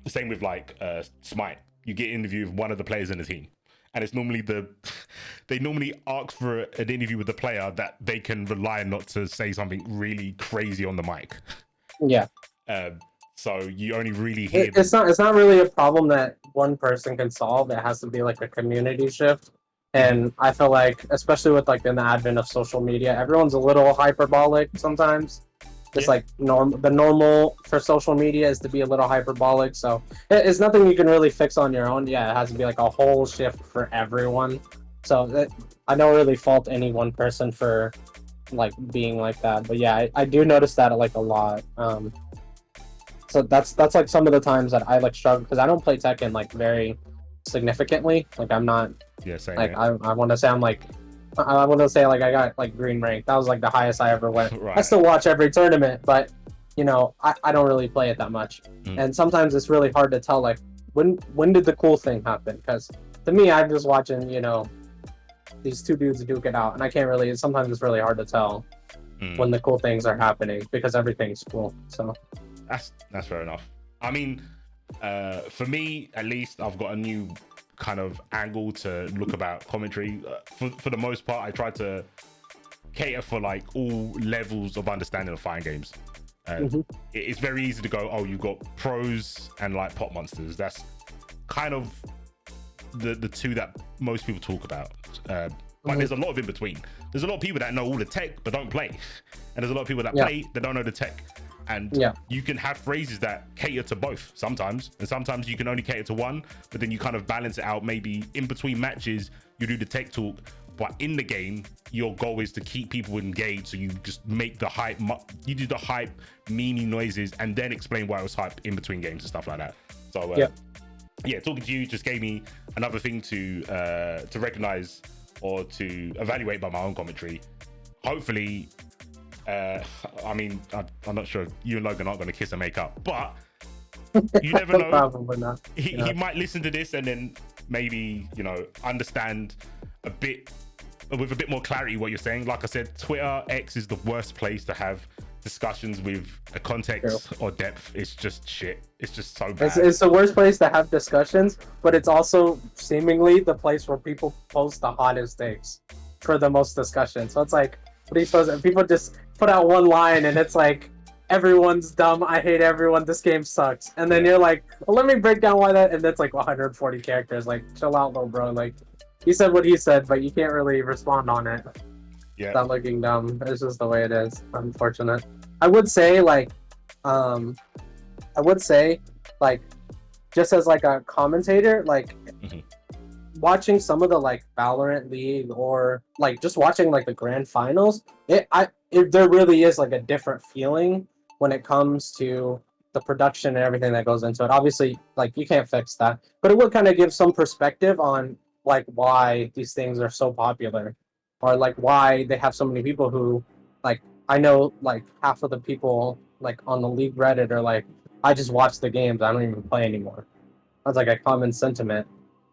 same with like Smite. You get interview with one of the players in the team, and it's normally they normally ask for an interview with the player that they can rely not to say something really crazy on the mic. Yeah. So you only really hear
it's not really a problem that one person can solve. It has to be like a community shift. And I feel like, especially with like in the advent of social media, everyone's a little hyperbolic sometimes. It's like the normal for social media is to be a little hyperbolic. So it's nothing you can really fix on your own. Yeah, it has to be like a whole shift for everyone. So I don't really fault any one person for like being like that. But yeah, I do notice that like a lot. So that's like some of the times that I like struggle, because I don't play Tekken like very significantly. Like I'm not.
Yeah, same.
Like I want to say I'm like. I want to say like I got like green rank. That was like the highest I ever went. Right. I still watch every tournament, but you know I don't really play it that much. And sometimes it's really hard to tell like when did the cool thing happen? Because to me, I'm just watching these two dudes duke it out, and I can't really. Sometimes it's really hard to tell when the cool things are happening, because everything's cool. So
that's fair enough. I mean, for me at least, I've got a new kind of angle to look about commentary. For the most part, I try to cater for like all levels of understanding of fighting games. It's very easy to go, oh, you've got pros and like pop monsters. That's kind of the two that most people talk about. But there's a lot of in between. There's a lot of people that know all the tech but don't play, and there's a lot of people that play that don't know the tech. And you can have phrases that cater to both sometimes, and sometimes you can only cater to one, but then you kind of balance it out. Maybe in between matches you do the tech talk, but in the game your goal is to keep people engaged, so you just make the hype, you do the hype meanie noises and then explain why it was hype in between games and stuff like that. So yeah, talking to you just gave me another thing to recognize or to evaluate by my own commentary. Hopefully, I mean, I'm not sure you and Logan aren't going to kiss and make up, but you never know.
Probably not.
He might listen to this and then maybe, you know, understand a bit with a bit more clarity what you're saying. Like I said, Twitter, X is the worst place to have discussions with a context or depth. It's just shit. It's just so bad.
It's the worst place to have discussions, but it's also seemingly the place where people post the hottest takes for the most discussion. So it's like, what are you supposed to, people just put out one line and it's like, everyone's dumb, I hate everyone, this game sucks. And then you're like, well, let me break down why that, and that's like 140 characters. Like, chill out, little bro. Like, he said what he said, but you can't really respond on it. Without looking dumb. It's just the way it is. Unfortunate. I would say just as like a commentator, like watching some of the like Valorant League or like just watching like the grand finals, there really is like a different feeling when it comes to the production and everything that goes into it. Obviously, like you can't fix that, but it would kind of give some perspective on like why these things are so popular, or like why they have so many people who, like, I know like half of the people like on the League Reddit are like, I just watch the games, I don't even play anymore. That's like a common sentiment,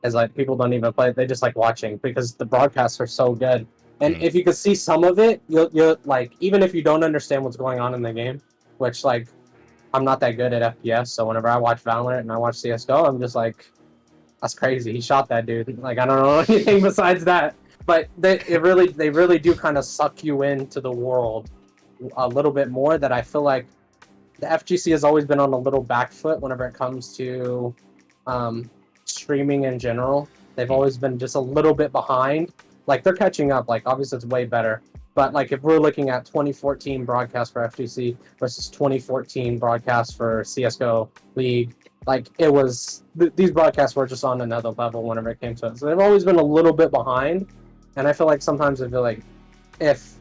is like people don't even play, they just like watching because the broadcasts are so good. And if you could see some of it, you'll like, even if you don't understand what's going on in the game, which like I'm not that good at FPS, so whenever I watch Valorant and I watch CSGO, I'm just like, that's crazy, he shot that dude. Like, I don't know anything besides that. But they really do kind of suck you into the world a little bit more, that I feel like the FGC has always been on a little back foot whenever it comes to streaming in general. They've always been just a little bit behind. Like, they're catching up. Like, obviously it's way better. But like, if we're looking at 2014 broadcast for FGC versus 2014 broadcast for CSGO League, like, it was, these broadcasts were just on another level whenever it came to it. So they've always been a little bit behind. And I feel like sometimes I feel like if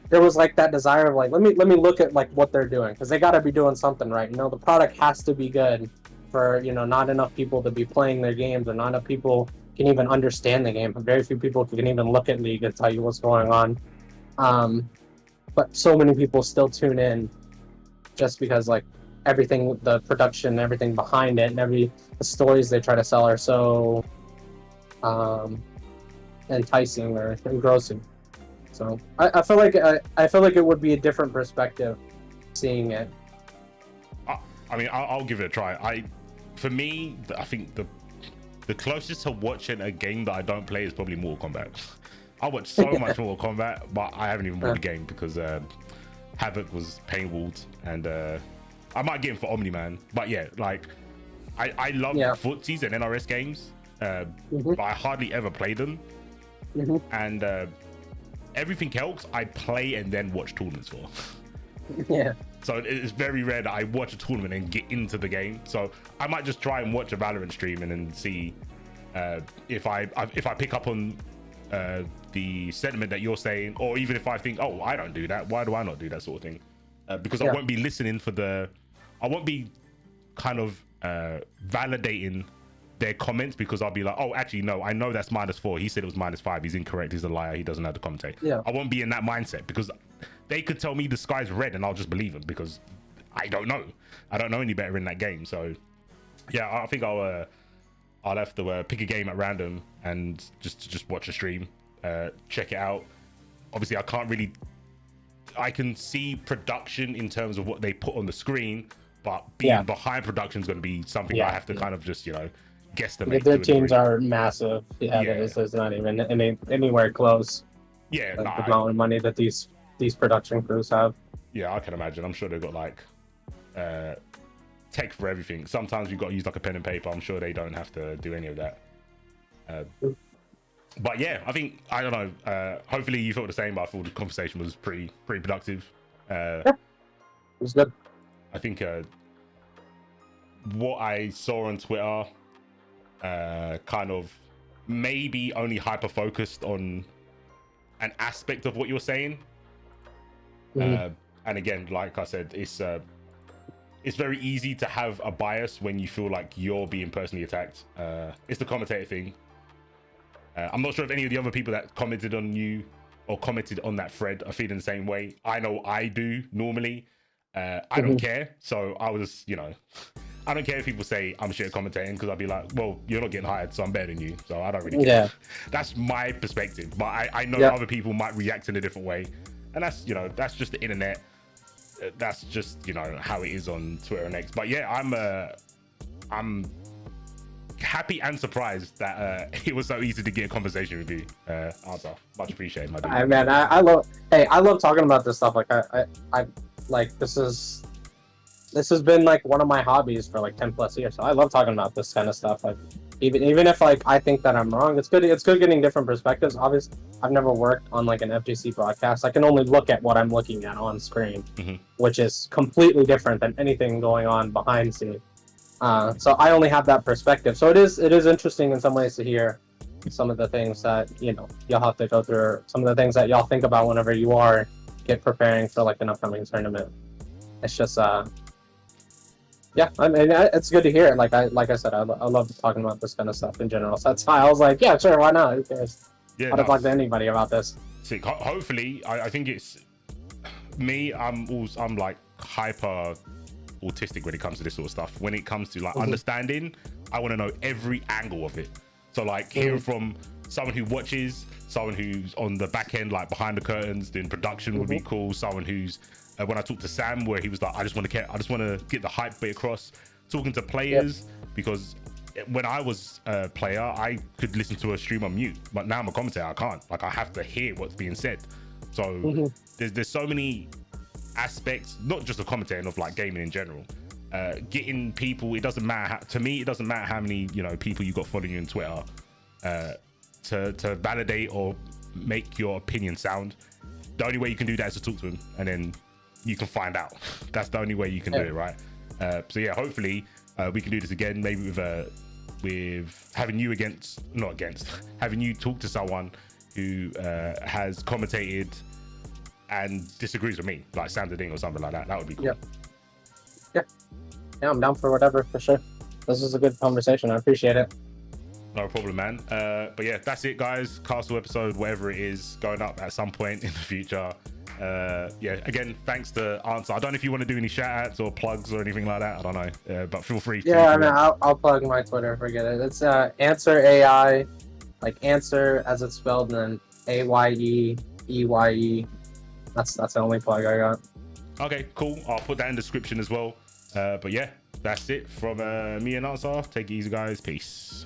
there was like that desire of like, let me look at like what they're doing, because they got to be doing something right. You know, the product has to be good for, you know, not enough people to be playing their games, or not enough people can even understand the game. Very few people can even look at League and tell you what's going on. But so many people still tune in just because like everything, the production, everything behind it, and the stories they try to sell are so enticing or engrossing. So I feel like it would be a different perspective seeing it.
I mean, I'll give it a try. For me, I think the closest to watching a game that I don't play is probably Mortal Kombat. I watch so much Mortal Kombat, but I haven't even bought the game because Havoc was paywalled, and I might get him for Omni-Man. But yeah, like I love footsies and NRS games, but I hardly ever play them. And everything else I play and then watch tournaments for. So it's very rare that I watch a tournament and get into the game. So I might just try and watch a Valorant stream and then see if I pick up on the sentiment that you're saying, or even if I think, oh, I don't do that, why do I not do that sort of thing? Because I won't be listening I won't be kind of validating their comments, because I'll be like, oh, actually no, I know that's -4, he said it was -5, he's incorrect, he's a liar, he doesn't know how to commentate. I won't be in that mindset, because they could tell me the sky's red and I'll just believe them, because I don't know any better in that game. So yeah, I think I'll have to pick a game at random and just watch a stream, check it out. Obviously I can see production in terms of what they put on the screen, but being behind production is going to be something I have to kind of just, you know, guesstimate.
Their teams are massive. Yeah,
Yeah.
there's not even anywhere close.
Yeah,
Like, the amount of money that these production crews have.
Yeah, I can imagine. I'm sure they've got like tech for everything. Sometimes you've got to use like a pen and paper. I'm sure they don't have to do any of that. But yeah, I think, I don't know. Hopefully you felt the same, but I thought the conversation was pretty productive.
Yeah, it was good.
I think what I saw on Twitter kind of maybe only hyper focused on an aspect of what you're saying. And again, like I said, it's very easy to have a bias when you feel like you're being personally attacked. It's the commentator thing. I'm not sure if any of the other people that commented on you or commented on that thread are feeling the same way. I know I do normally. I don't care. So I was, you know, I don't care if people say I'm shit at commentating, because I'd be like, well, you're not getting hired, so I'm better than you. So I don't really care.
Yeah.
That's my perspective. But I know other people might react in a different way. And that's, you know, that's just the internet. That's just, you know, how it is on Twitter and X. But yeah, I'm happy and surprised that it was so easy to get a conversation with you. Arthur, much appreciated, my dude.
I love talking about this stuff. Like I like this has been like one of my hobbies for like 10+ years. So I love talking about this kind of stuff. Like even if like I think that I'm wrong, it's good getting different perspectives. Obviously, I've never worked on like an FGC broadcast. I can only look at what I'm looking at on screen, which is completely different than anything going on behind scene. So I only have that perspective. So it is interesting in some ways to hear some of the things that, you know, y'all have to go through, or some of the things that y'all think about whenever you are preparing for like an upcoming tournament. It's just yeah, I mean, it's good to hear it. Like I said, I love talking about this kind of stuff in general. So that's why I was like, yeah, sure, why not? Who cares?
Yeah,
I'll talk to anybody about this.
Sick. Hopefully, I think it's me. I'm like hyper autistic when it comes to this sort of stuff. When it comes to like understanding, I want to know every angle of it. So like hearing from someone who watches, someone who's on the back end, like behind the curtains doing production would be cool. Someone who's when I talked to Sam, where he was like, I just want to get the hype bit across. Talking to players, because when I was a player, I could listen to a stream on mute, but now I'm a commentator, I can't. Like, I have to hear what's being said. So there's so many aspects, not just of commentating, of like gaming in general. Getting people, it doesn't matter to me, it doesn't matter how many, you know, people you got following you on Twitter to validate or make your opinion sound. The only way you can do that is to talk to them, and then you can find out. That's the only way you can do it, right? So yeah, hopefully we can do this again, maybe with having you having you talk to someone who has commentated and disagrees with me, like Sam Ding or something like that. That would be cool.
Yeah, I'm down for whatever, for sure. This is a good conversation. I appreciate it.
No problem, man. But yeah, that's it, guys. Castle episode, whatever it is, going up at some point in the future. Yeah, again, thanks to Answer. I don't know if you want to do any shout outs or plugs or anything like that. I don't know, but feel free to.
Yeah, I mean, I'll plug my Twitter. Forget it. It's Answer AI, like answer as it's spelled, and then AYEEYE. That's the only plug I got.
Okay, cool. I'll put that in the description as well. But yeah, that's it from me and Answer. Take it easy, guys. Peace.